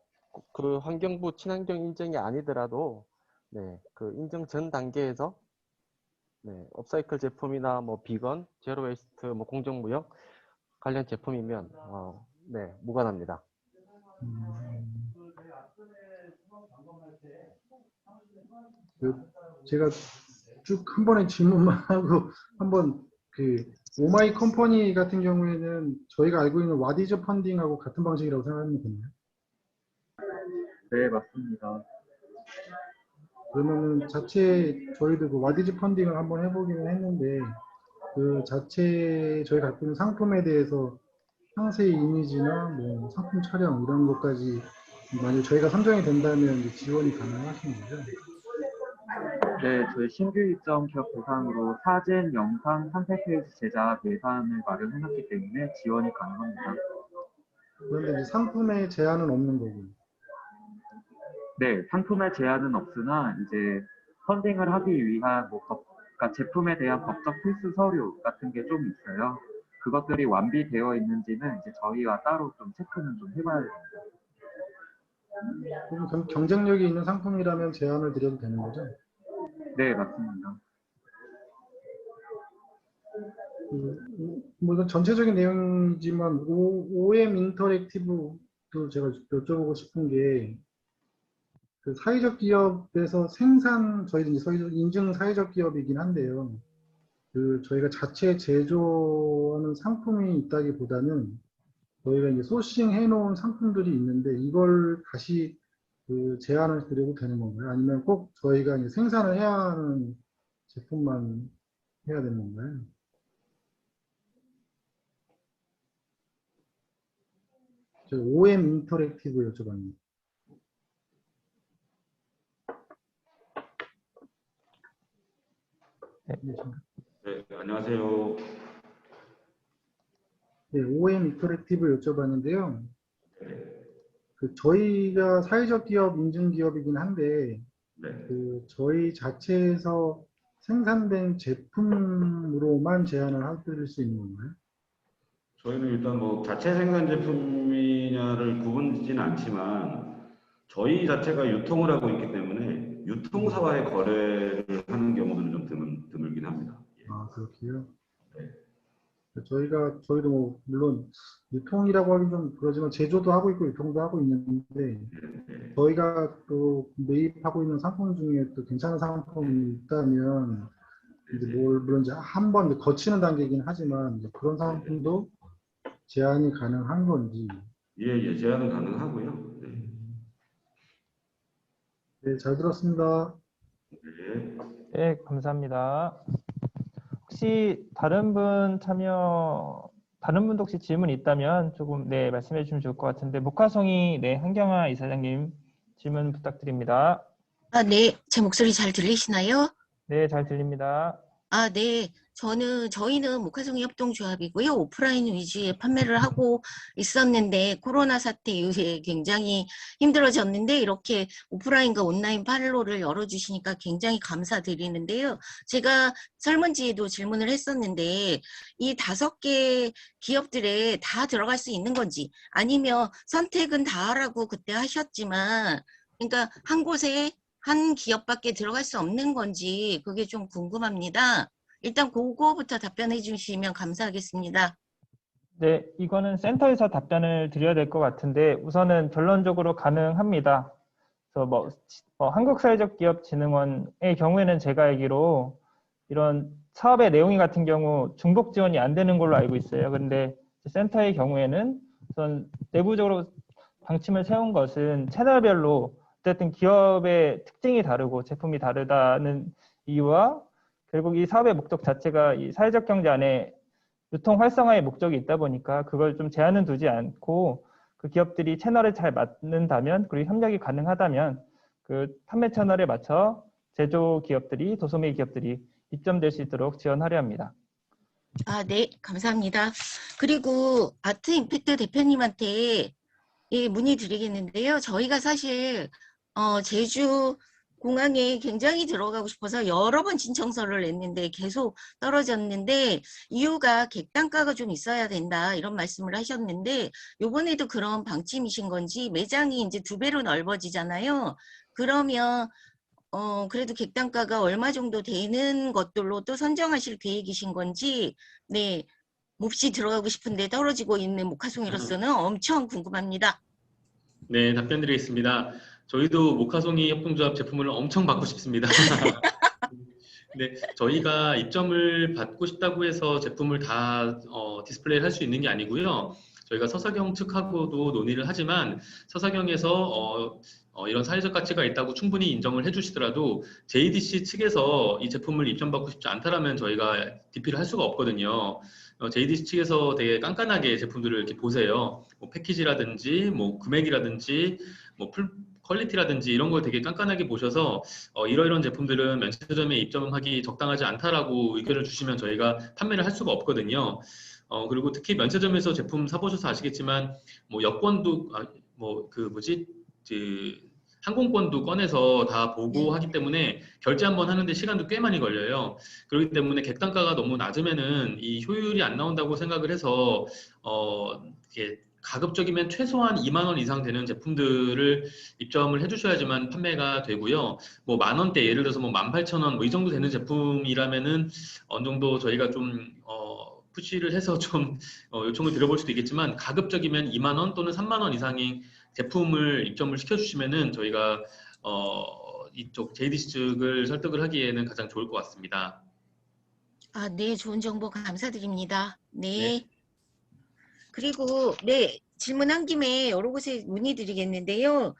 그 환경부 친환경 인증이 아니더라도 그 인증 전 단계에서 업사이클 제품이나 뭐 비건, 제로 웨이스트, 뭐 공정무역 관련 제품이면 무관합니다.
제가 쭉 한 번에 질문만 하고 한번 오마이 컴퍼니 같은 경우에는 저희가 알고 있는 와디즈 펀딩하고 같은 방식이라고 생각하면 되나요?
네, 맞습니다.
그러면은 저희도 그 와디즈 펀딩을 한번 해보기는 했는데 그 자체 저희 갖고 있는 상품에 대해서 상세 이미지나 뭐 상품 촬영 이런 것까지 만약 저희가 선정이 된다면 이제 지원이 가능하신 거죠?
네, 저희 신규 입점 기업 대상으로 사진, 영상, 상세 페이지 제작 예산을 마련해놨기 때문에 지원이 가능합니다.
그런데 이제 상품에 제한은 없는 거고.
네, 상품에 제한은 없으나 이제 펀딩을 하기 위한 그러니까 제품에 대한 법적 필수 서류 같은 게 좀 있어요. 그것들이 완비되어 있는지는 이제 저희와 따로 좀 체크는 좀 해봐야 됩니다.
그럼 경쟁력이 있는 상품이라면 제한을 드려도 되는 거죠?
네, 맞습니다.
뭐 이건 전체적인 내용이지만 OM 인터랙티브도 제가 여쭤보고 싶은 게 그 사회적 기업에서 저희도 이제 인증 사회적 기업이긴 한데요. 그 저희가 자체 제조하는 상품이 있다기보다는 저희가 이제 소싱 해놓은 상품들이 있는데 이걸 다시 그 제한을 드려도 되는 건가요? 아니면 꼭 저희가 이제 생산을 해야 하는 제품만 해야 되는 건가요? 제가 OM 인터랙티브 여쭤봤는데.
네, 안녕하세요.
네, OM 인터랙티브 여쭤봤는데요. 그 저희가 사회적 기업, 인증 기업이긴 한데,
네.
그 저희 자체에서 생산된 제품으로만 제한을 해드릴 수 있는 건가요?
저희는 일단 뭐 자체 생산 제품이냐를 구분짓지는 않지만 저희 자체가 유통을 하고 있기 때문에 유통사와의 거래를 하는 경우들은 좀 드물긴 합니다. 예.
아, 그렇게요?
네.
저희도 뭐 물론 유통이라고 하긴 좀 그러지만 제조도 하고 있고 유통도 하고 있는데 저희가 또 매입하고 있는 상품 중에 또 괜찮은 상품이 있다면 이제 물론 이제 한번 거치는 단계이긴 하지만 이제 그런 상품도 제한이 가능한 건지.
예, 제한은 가능하고요. 네.
네, 잘 들었습니다.
네.
네, 감사합니다. 혹시 다른 분도 혹시 질문 있다면 조금 네, 말씀해 주시면 좋을 것 같은데 모카송이 네, 한경화 이사장님 질문 부탁드립니다.
아, 네. 제 목소리 잘 들리시나요?
네, 잘 들립니다.
아, 네. 저희는 모카송이 협동조합이고요. 오프라인 위주의 판매를 하고 있었는데 코로나 사태 이후에 굉장히 힘들어졌는데 이렇게 오프라인과 온라인 판로를 열어주시니까 굉장히 감사드리는데요. 제가 설문지에도 질문을 했었는데 이 5개 기업들에 다 들어갈 수 있는 건지 아니면 선택은 다 하라고 그때 하셨지만 그러니까 한 곳에 한 기업밖에 들어갈 수 없는 건지 그게 좀 궁금합니다. 일단 그거부터 답변해 주시면 감사하겠습니다.
네, 이거는 센터에서 답변을 드려야 될 것 같은데 우선은 결론적으로 가능합니다. 그래서 한국사회적기업진흥원의 경우에는 제가 알기로 이런 사업의 내용 같은 경우 중복 지원이 안 되는 걸로 알고 있어요. 그런데 센터의 경우에는 우선 내부적으로 방침을 세운 것은 채널별로 어쨌든 기업의 특징이 다르고 제품이 다르다는 이유와 결국 이 사업의 목적 자체가 이 사회적 경제 안에 유통 활성화의 목적이 있다 보니까 그걸 좀 제한은 두지 않고 그 기업들이 채널에 잘 맞는다면 그리고 협력이 가능하다면 그 판매 채널에 맞춰 제조 기업들이 도소매 기업들이 입점될 수 있도록 지원하려 합니다.
아, 네, 감사합니다. 그리고 아트 임팩트 대표님한테 문의드리겠는데요. 저희가 사실 제주 공항에 굉장히 들어가고 싶어서 여러 번 신청서를 냈는데 계속 떨어졌는데 이유가 객단가가 좀 있어야 된다 이런 말씀을 하셨는데 이번에도 그런 방침이신 건지 매장이 이제 2배로 넓어지잖아요. 그러면 그래도 객단가가 얼마 정도 되는 것들로 또 선정하실 계획이신 건지 네 몹시 들어가고 싶은데 떨어지고 있는 모카송이로서는 엄청 궁금합니다.
네, 답변 드리겠습니다. 저희도 모카송이 협동조합 제품을 엄청 받고 싶습니다. 네, 저희가 입점을 받고 싶다고 해서 제품을 다 디스플레이를 할 수 있는 게 아니고요. 저희가 서사경 측하고도 논의를 하지만 서사경에서 이런 사회적 가치가 있다고 충분히 인정을 해주시더라도 JDC 측에서 이 제품을 입점받고 싶지 않다라면 저희가 DP를 할 수가 없거든요. JDC 측에서 되게 깐깐하게 제품들을 이렇게 보세요. 뭐 패키지라든지, 뭐 금액이라든지, 뭐 퀄리티라든지 이런 걸 되게 깐깐하게 보셔서 이런 제품들은 면세점에 입점하기 적당하지 않다라고 의견을 주시면 저희가 판매를 할 수가 없거든요. 그리고 특히 면세점에서 제품 사보셔서 아시겠지만 뭐 여권도 항공권도 꺼내서 다 보고 하기 때문에 결제 한번 하는데 시간도 꽤 많이 걸려요. 그렇기 때문에 객단가가 너무 낮으면은 이 효율이 안 나온다고 생각을 해서 이게 가급적이면 최소한 2만 원 이상 되는 제품들을 입점을 해주셔야지만 판매가 되고요. 뭐 만 원대 예를 들어서 뭐 18,000원 뭐 이 정도 되는 제품이라면은 어느 정도 저희가 좀 푸시를 해서 좀 요청을 드려볼 수도 있겠지만 가급적이면 2만 원 또는 3만 원 이상의 제품을 입점을 시켜주시면은 저희가 이쪽 JDC 측을 설득을 하기에는 가장 좋을 것 같습니다.
아, 네, 좋은 정보 감사드립니다. 네.
네.
그리고 네, 질문한 김에 여러 곳에 문의드리겠는데요.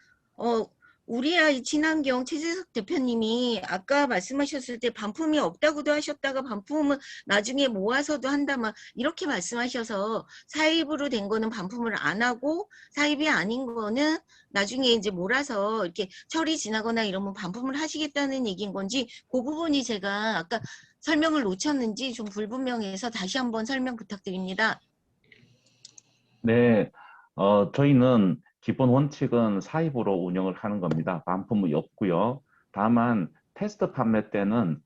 우리 아이 친환경 최재석 대표님이 아까 말씀하셨을 때 반품이 없다고도 하셨다가 반품은 나중에 모아서도 한다 막 이렇게 말씀하셔서 사입으로 된 거는 반품을 안 하고 사입이 아닌 거는 나중에 이제 몰아서 이렇게 철이 지나거나 이러면 반품을 하시겠다는 얘기인 건지 그 부분이 제가 아까 설명을 놓쳤는지 좀 불분명해서 다시 한번 설명 부탁드립니다.
네, 저희는 기본 원칙은 사입으로 운영을 하는 겁니다. 반품이 없고요. 다만 테스트 판매 때는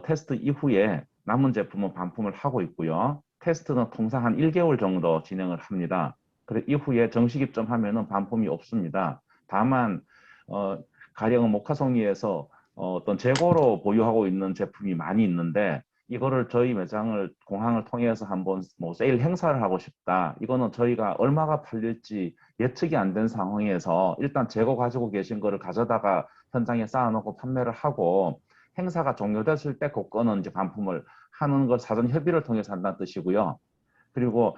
테스트 이후에 남은 제품은 반품을 하고 있고요. 테스트는 통상 한 1개월 정도 진행을 합니다. 그리고 이후에 정식 입점하면은 반품이 없습니다. 다만 가령은 모카송이에서 어떤 재고로 보유하고 있는 제품이 많이 있는데 이거를 저희 매장을 공항을 통해서 한번 뭐 세일 행사를 하고 싶다. 이거는 저희가 얼마가 팔릴지 예측이 안 된 상황에서 일단 재고 가지고 계신 거를 가져다가 현장에 쌓아놓고 판매를 하고 행사가 종료됐을 때 그거는 이제 반품을 하는 걸 사전 협의를 통해서 한다는 뜻이고요. 그리고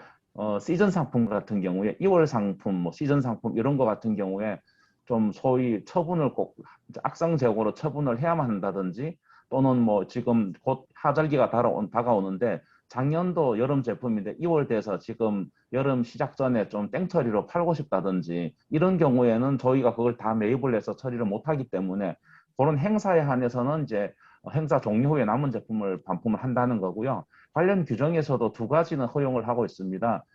시즌 상품 같은 경우에 2월 상품, 뭐 시즌 상품 이런 거 같은 경우에 좀 소위 처분을 꼭 악성 재고로 처분을 해야만 한다든지 또는 뭐 지금 곧 하절기가 다가오는데 작년도 여름 제품인데 2월 돼서 지금 여름 시작 전에 좀 땡처리로 팔고 싶다든지 이런 경우에는 저희가 그걸 다 매입을 해서 처리를 못하기 때문에 그런 행사에 한해서는 이제 행사 종료 후에 남은 제품을 반품을 한다는 거고요. 관련 규정에서도 두 가지는 허용을 하고 있습니다.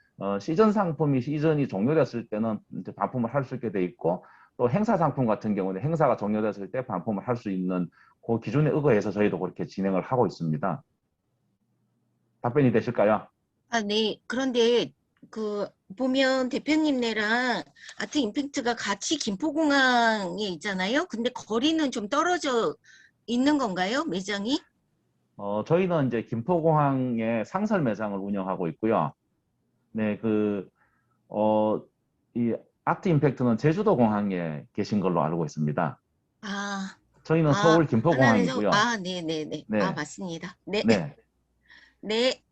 시즌 상품이 시즌이 종료됐을 때는 이제 반품을 할 수 있게 돼 있고 또 행사 상품 같은 경우는 행사가 종료됐을 때 반품을 할 수 있는 그 기준에 의거해서 저희도 그렇게 진행을 하고 있습니다. 답변이 되실까요?
아, 네. 그런데 그 보면 대표님네랑 아트 임팩트가 같이 김포공항에 있잖아요. 근데 거리는 좀 떨어져 있는 건가요? 매장이?
저희는 이제 김포공항에 상설 매장을 운영하고 있고요. 네, 이 아트 임팩트는 제주도 공항에 계신 걸로 알고 있습니다.
아,
저희는 서울
하나는
김포공항이고요.
네네네.
네,
맞습니다. 네.
네.
네.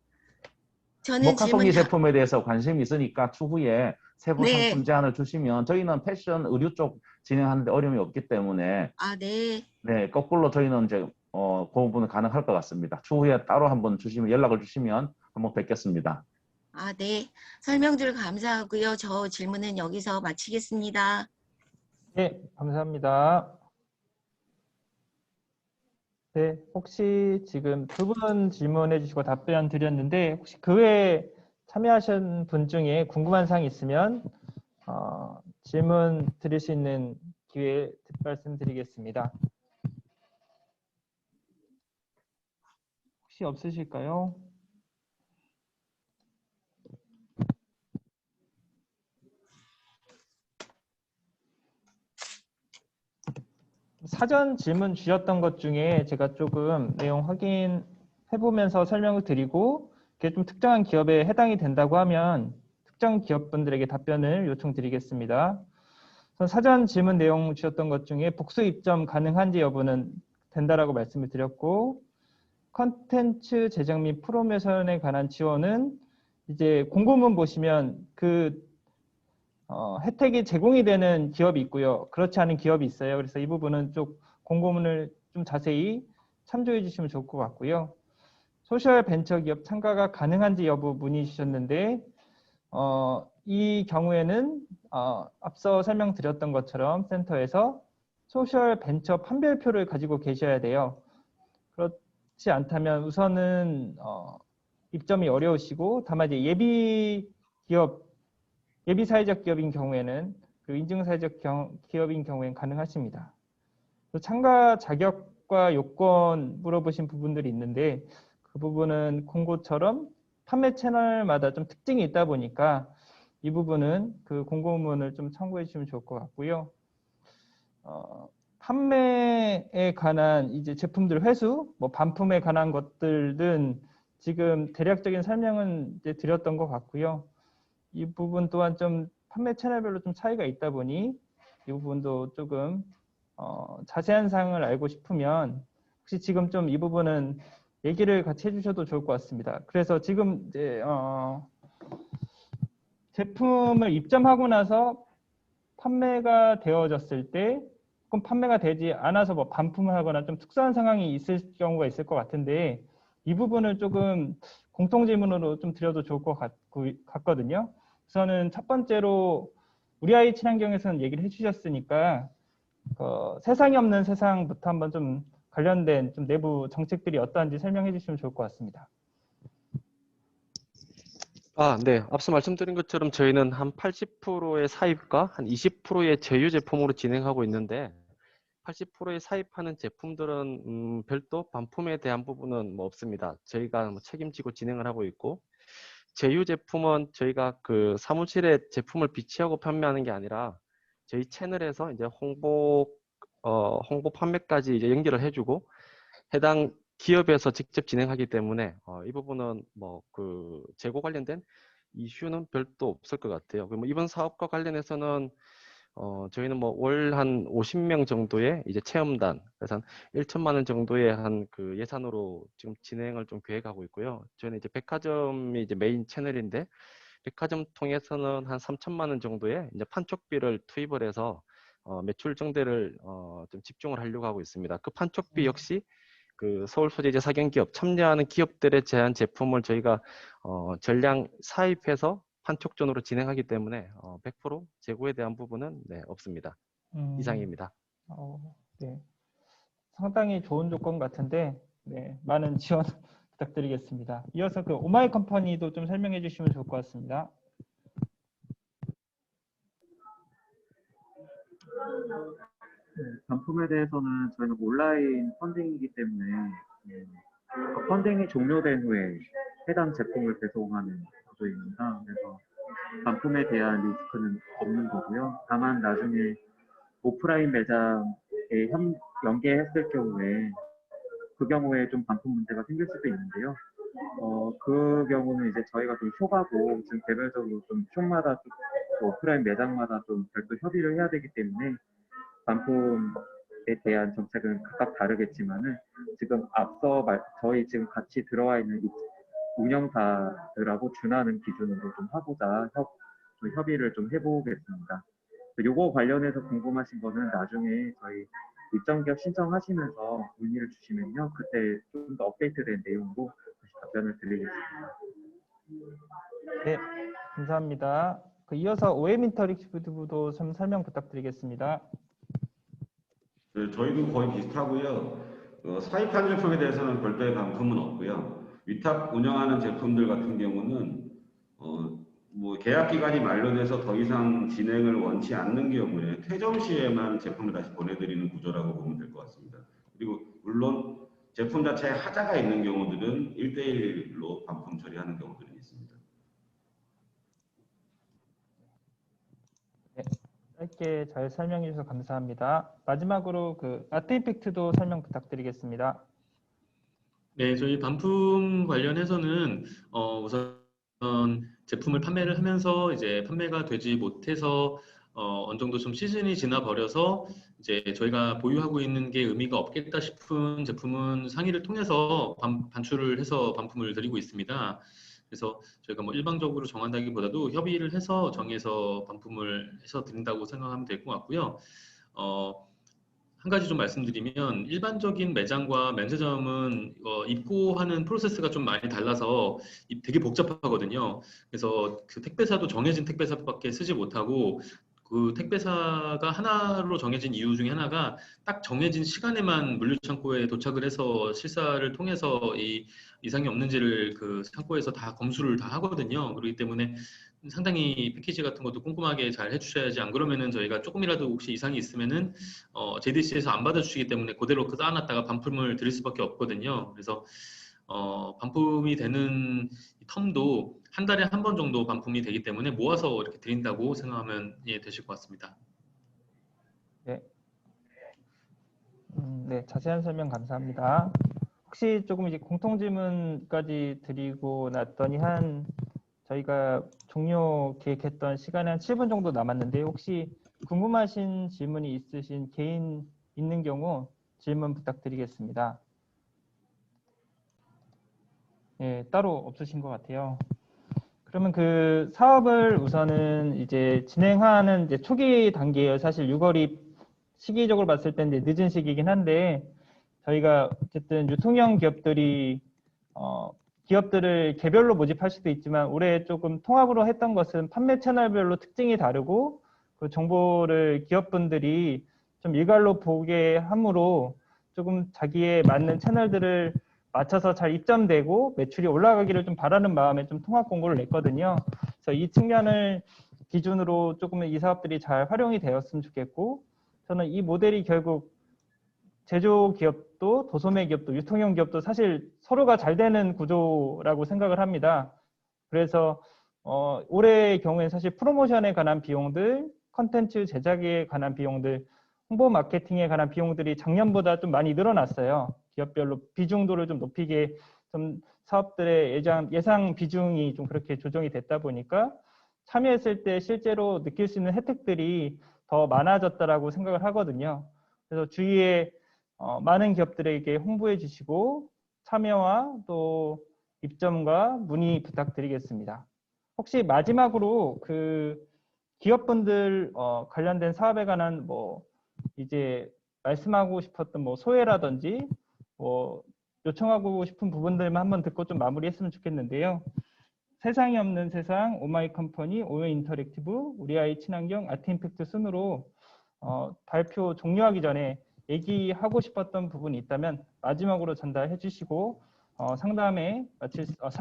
저는 질문
모카송이
다,
제품에 대해서 관심이 있으니까 추후에 세부
네.
상품 제안을 주시면 저희는 패션 의류 쪽 진행하는데 어려움이 없기 때문에
네.
네, 거꾸로 저희는 이제 그 부분은 가능할 것 같습니다. 추후에 따로 한번 연락을 주시면 한번 뵙겠습니다.
네. 설명들 감사하고요. 저 질문은 여기서 마치겠습니다.
네, 감사합니다. 네, 혹시 지금 두 분 질문해 주시고 답변 드렸는데 혹시 그 외에 참여하신 분 중에 궁금한 사항이 있으면 질문 드릴 수 있는 기회 말씀드리겠습니다. 혹시 없으실까요? 사전 질문 주셨던 것 중에 제가 조금 내용 확인해 보면서 설명을 드리고 그게 좀 특정한 기업에 해당이 된다고 하면 특정 기업분들에게 답변을 요청드리겠습니다. 사전 질문 내용 주셨던 것 중에 복수 입점 가능한지 여부는 된다라고 말씀을 드렸고 컨텐츠 제작 및 프로모션에 관한 지원은 이제 공고문 보시면 그 혜택이 제공이 되는 기업이 있고요. 그렇지 않은 기업이 있어요. 그래서 이 부분은 좀 공고문을 좀 자세히 참조해 주시면 좋을 것 같고요. 소셜 벤처 기업 참가가 가능한지 여부 문의 주셨는데 이 경우에는 앞서 설명드렸던 것처럼 센터에서 소셜 벤처 판별표를 가지고 계셔야 돼요. 그렇지 않다면 우선은 입점이 어려우시고 다만 이제 예비 사회적 기업인 경우에는 그리고 인증 사회적 기업인 경우에는 가능하십니다. 또 참가 자격과 요건 물어보신 부분들이 있는데 그 부분은 공고처럼 판매 채널마다 좀 특징이 있다 보니까 이 부분은 그 공고문을 좀 참고해 주시면 좋을 것 같고요. 판매에 관한 이제 제품들 회수, 뭐 반품에 관한 것들은 지금 대략적인 설명은 이제 드렸던 것 같고요. 이 부분 또한 좀 판매 채널별로 좀 차이가 있다 보니 이 부분도 조금 자세한 사항을 알고 싶으면 혹시 지금 좀 이 부분은 얘기를 같이 해주셔도 좋을 것 같습니다. 그래서 지금 이제 제품을 입점하고 나서 판매가 되어졌을 때 조금 판매가 되지 않아서 뭐 반품을 하거나 좀 특수한 상황이 있을 경우가 있을 것 같은데 이 부분을 조금 공통 질문으로 좀 드려도 좋을 것 같거든요. 우선은 첫 번째로 우리 아이 친환경에서는 얘기를 해주셨으니까 세상이 없는 세상부터 한번 좀 관련된 좀 내부 정책들이 어떠한지 설명해 주시면 좋을 것 같습니다.
네. 앞서 말씀드린 것처럼 저희는 한 80%의 사입과 한 20%의 제휴 제품으로 진행하고 있는데 80%의 사입하는 제품들은 별도 반품에 대한 부분은 뭐 없습니다. 저희가 뭐 책임지고 진행을 하고 있고 제휴 제품은 저희가 그 사무실에 제품을 비치하고 판매하는 게 아니라 저희 채널에서 이제 홍보 판매까지 이제 연결을 해주고 해당 기업에서 직접 진행하기 때문에 이 부분은 뭐 그 재고 관련된 이슈는 별도 없을 것 같아요. 그럼 이번 사업과 관련해서는 저희는 뭐 월 한 50명 정도의 이제 체험단, 그래서 한 1천만 원 정도의 한 그 예산으로 지금 진행을 좀 계획하고 있고요. 저희는 이제 백화점이 이제 메인 채널인데 백화점 통해서는 한 3천만 원 정도의 이제 판촉비를 투입을 해서 매출 증대를 좀 집중을 하려고 하고 있습니다. 그 판촉비 역시 그 서울 소재재 사견기업 참여하는 기업들에 대한 제품을 저희가 전량 사입해서 판촉전으로 진행하기 때문에 100% 재고에 대한 부분은 네, 없습니다. 이상입니다.
네. 상당히 좋은 조건 같은데 네, 많은 지원 부탁드리겠습니다. 이어서 그 오마이 컴퍼니도 좀 설명해 주시면 좋을 것 같습니다.
반품에 대해서는 저희는 온라인 펀딩이기 때문에 펀딩이 종료된 후에 해당 제품을 배송하는 구조입니다. 그래서 반품에 대한 리스크는 없는 거고요. 다만 나중에 오프라인 매장에 연계했을 경우에 그 경우에 좀 반품 문제가 생길 수도 있는데요. 그 경우는 이제 저희가 좀 쇼가고 지금 개별적으로 좀 쇼마다 또 오프라인 매장마다 좀 별도 협의를 해야 되기 때문에 반품에 대한 정책은 각각 다르겠지만은 지금 앞서 저희 지금 같이 들어와 있는 운영사들하고 준하는 기준으로 좀 하고자 협의를 좀 해보겠습니다. 요거 관련해서 궁금하신 거는 나중에 저희 입점기업 신청하시면서 문의를 주시면요. 그때 좀 더 업데이트된 내용으로 다시 답변을 드리겠습니다.
네, 감사합니다. 이어서 OM 인터랙티브도 좀 설명 부탁드리겠습니다.
네, 저희도 거의 비슷하고요. 사입한 제품에 대해서는 별도의 반품은 없고요. 위탁 운영하는 제품들 같은 경우는 뭐 계약 기간이 만료돼서 더 이상 진행을 원치 않는 경우에 퇴점 시에만 제품을 다시 보내드리는 구조라고 보면 될 것 같습니다. 그리고 물론 제품 자체에 하자가 있는 경우들은 1대1로 반품 처리하는 경우들이 있습니다.
네, 짧게 잘 설명해 주셔서 감사합니다. 마지막으로 그 아트 임팩트도 설명 부탁드리겠습니다.
네, 저희 반품 관련해서는 우선 제품을 판매를 하면서 이제 판매가 되지 못해서 어느 정도 좀 시즌이 지나 버려서 이제 저희가 보유하고 있는 게 의미가 없겠다 싶은 제품은 상의를 통해서 반출을 해서 반품을 드리고 있습니다. 그래서 저희가 뭐 일방적으로 정한다기보다도 협의를 해서 정해서 반품을 해서 드린다고 생각하면 될 것 같고요. 한 가지 좀 말씀드리면 일반적인 매장과 면세점은 입고하는 프로세스가 좀 많이 달라서 되게 복잡하거든요. 그래서 그 택배사도 정해진 택배사밖에 쓰지 못하고 그 택배사가 하나로 정해진 이유 중에 하나가 딱 정해진 시간에만 물류창고에 도착을 해서 실사를 통해서 이 이상이 없는지를 그 창고에서 다 검수를 다 하거든요. 그렇기 때문에 상당히 패키지 같은 것도 꼼꼼하게 잘 해주셔야지, 안 그러면은 저희가 조금이라도 혹시 이상이 있으면은 JDC에서 안 받아주시기 때문에 그대로 쌓아놨다가 반품을 드릴 수밖에 없거든요. 그래서 반품이 되는 텀도 한 달에 한 번 정도 반품이 되기 때문에 모아서 이렇게 드린다고 생각하면 되실 것 같습니다.
네. 네, 자세한 설명 감사합니다. 혹시 조금 이제 공통 질문까지 드리고 났더니 저희가 종료 계획했던 시간에 한 7분 정도 남았는데 혹시 궁금하신 질문이 있으신 개인 있는 경우 질문 부탁드리겠습니다. 예, 따로 없으신 것 같아요. 그러면 그 사업을 우선은 이제 진행하는 이제 초기 단계예요. 사실 6월이 시기적으로 봤을 때 이제 늦은 시기이긴 한데 저희가 어쨌든 유통형 기업들을 개별로 모집할 수도 있지만 올해 조금 통합으로 했던 것은 판매 채널별로 특징이 다르고 그 정보를 기업분들이 좀 일괄로 보게 함으로 조금 자기에 맞는 채널들을 맞춰서 잘 입점되고 매출이 올라가기를 좀 바라는 마음에 좀 통합 공고를 냈거든요. 그래서 이 측면을 기준으로 조금 이 사업들이 잘 활용이 되었으면 좋겠고 저는 이 모델이 결국 제조 기업도 도소매 기업도 유통형 기업도 사실 서로가 잘 되는 구조라고 생각을 합니다. 그래서 올해의 경우에 사실 프로모션에 관한 비용들, 컨텐츠 제작에 관한 비용들, 홍보 마케팅에 관한 비용들이 작년보다 좀 많이 늘어났어요. 기업별로 비중도를 좀 높이게 좀 사업들의 예상 비중이 좀 그렇게 조정이 됐다 보니까 참여했을 때 실제로 느낄 수 있는 혜택들이 더 많아졌다라고 생각을 하거든요. 그래서 주위에 많은 기업들에게 홍보해 주시고 참여와 또 입점과 문의 부탁드리겠습니다. 혹시 마지막으로 그 기업분들 관련된 사업에 관한 이제 말씀하고 싶었던 소회라든지 요청하고 싶은 부분들만 한번 듣고 좀 마무리했으면 좋겠는데요. 세상이 없는 세상, 오마이컴퍼니, 오요인터랙티브, 우리 아이 친환경, 아트임팩트 순으로 발표 종료하기 전에 얘기하고 싶었던 부분이 있다면 마지막으로 전달해 주시고 상담에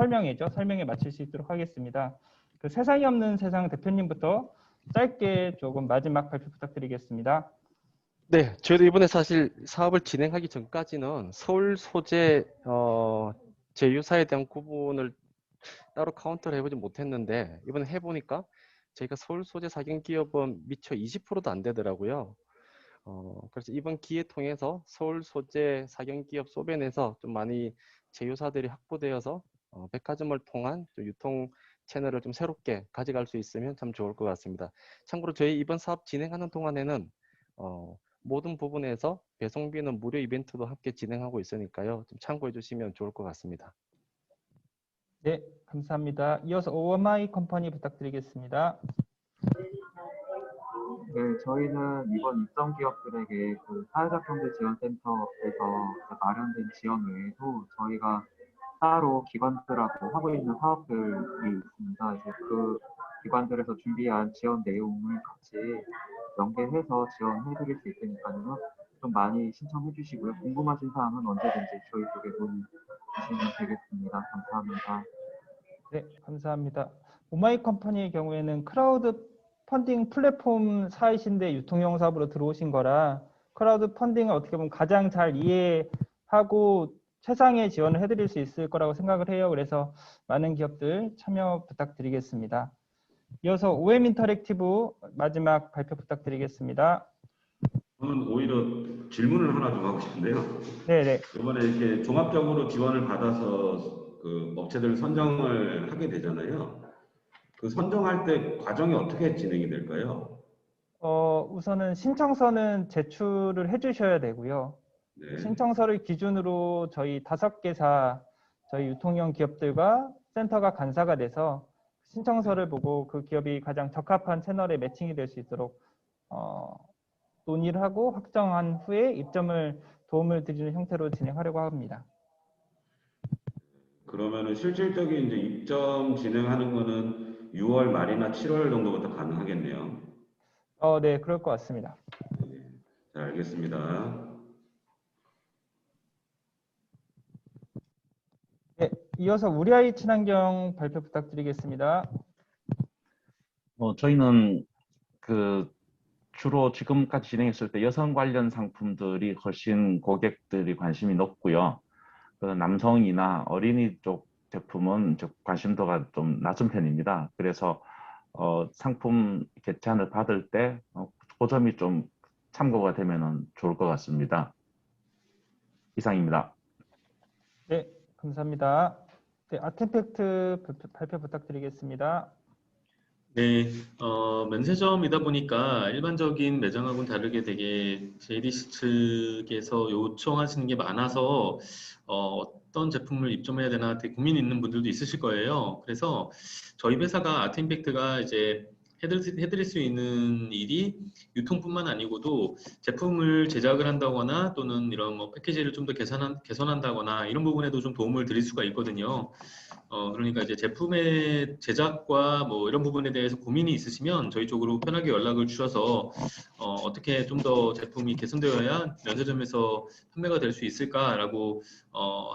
설명에 마칠 수 있도록 하겠습니다. 그 세상이 없는 세상 대표님부터 짧게 조금 마지막 발표 부탁드리겠습니다.
네, 저희도 이번에 사실 사업을 진행하기 전까지는 서울 소재 제휴사에 대한 구분을 따로 카운트를 해보지 못했는데 이번에 해보니까 저희가 서울 소재 사견기업은 미처 20%도 안 되더라고요. 그래서 이번 기회 통해서 서울 소재 사견기업 소변에서 좀 많이 제휴사들이 확보되어서 백화점을 통한 좀 유통 채널을 좀 새롭게 가져갈 수 있으면 참 좋을 것 같습니다. 참고로 저희 이번 사업 진행하는 동안에는 모든 부분에서 배송비는 무료 이벤트도 함께 진행하고 있으니까요. 좀 참고해 주시면 좋을 것 같습니다.
네, 감사합니다. 이어서 오마이컴퍼니 부탁드리겠습니다.
네, 저희는 이번 입점 기업들에게 그 사회적 경제 지원센터에서 마련된 지원 외에도 저희가 따로 기관들하고 하고 있는 사업들이 있습니다. 이제 그 기관들에서 준비한 지원 내용을 같이 연계해서 지원해드릴 수 있으니까요. 좀 많이 신청해 주시고요. 궁금하신 사항은 언제든지 저희 쪽에 문의 주시면 되겠습니다. 감사합니다.
네, 감사합니다. 오마이컴퍼니의 경우에는 크라우드 펀딩 플랫폼 사이신데 유통형 사업으로 들어오신 거라 크라우드 펀딩을 어떻게 보면 가장 잘 이해하고 최상의 지원을 해드릴 수 있을 거라고 생각을 해요. 그래서 많은 기업들 참여 부탁드리겠습니다. 이어서 OM 인터랙티브 마지막 발표 부탁드리겠습니다.
저는 오히려 질문을 하나 좀 하고 싶은데요.
네네.
이번에 이렇게 종합적으로 지원을 받아서 그 업체들 선정을 하게 되잖아요. 그 선정할 때 과정이 어떻게 진행이 될까요?
우선은 신청서는 제출을 해주셔야 되고요.
네.
신청서를 기준으로 저희 5개사 저희 유통형 기업들과 센터가 간사가 돼서 신청서를 보고 그 기업이 가장 적합한 채널에 매칭이 될 수 있도록 논의를 하고 확정한 후에 입점을 도움을 드리는 형태로 진행하려고 합니다.
그러면은 실질적인 이제 입점 진행하는 거는 6월 말이나 7월 정도부터 가능하겠네요.
네, 그럴 것 같습니다.
네, 알겠습니다.
네, 이어서 우리 아이 친환경 발표 부탁드리겠습니다.
저희는 주로 지금까지 진행했을 때 여성 관련 상품들이 훨씬 고객들이 관심이 높고요. 남성이나 어린이 쪽 제품은 관심도가 좀 낮은 편입니다. 그래서 상품 개찬을 받을 때 그 점이 좀 참고가 되면 좋을 것 같습니다. 이상입니다.
네, 감사합니다. 네, 아트임팩트 발표 부탁드리겠습니다.
네, 면세점이다 보니까 일반적인 매장하고는 다르게 되게 JDC 측에서 요청하시는 게 많아서 어떤 제품을 입점해야 되나 되게 고민이 있는 분들도 있으실 거예요. 그래서 저희 회사가 아트임팩트가 이제 해드릴 수 있는 일이 유통뿐만 아니고도 제품을 제작을 한다거나 또는 이런 뭐 패키지를 좀 더 개선한다거나 이런 부분에도 좀 도움을 드릴 수가 있거든요. 그러니까 이제 제품의 제작과 뭐 이런 부분에 대해서 고민이 있으시면 저희 쪽으로 편하게 연락을 주셔서 어떻게 좀 더 제품이 개선되어야 면세점에서 판매가 될 수 있을까라고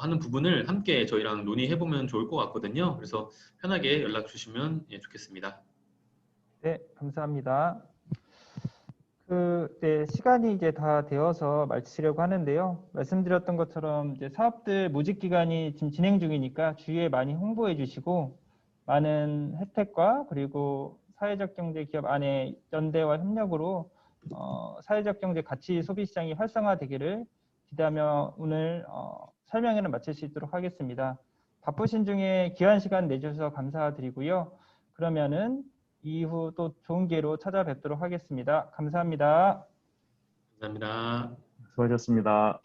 하는 부분을 함께 저희랑 논의해보면 좋을 것 같거든요. 그래서 편하게 연락 주시면 좋겠습니다.
네, 감사합니다. 네, 시간이 이제 다 되어서 마치려고 하는데요. 말씀드렸던 것처럼 이제 사업들 모집 기간이 지금 진행 중이니까 주위에 많이 홍보해 주시고 많은 혜택과 그리고 사회적 경제 기업 안에 연대와 협력으로 사회적 경제 가치 소비 시장이 활성화되기를 기대하며 오늘 설명회는 마칠 수 있도록 하겠습니다. 바쁘신 중에 귀한 시간 내주셔서 감사드리고요. 그러면은 이후 또 좋은 기회로 찾아뵙도록 하겠습니다. 감사합니다.
감사합니다.
수고하셨습니다.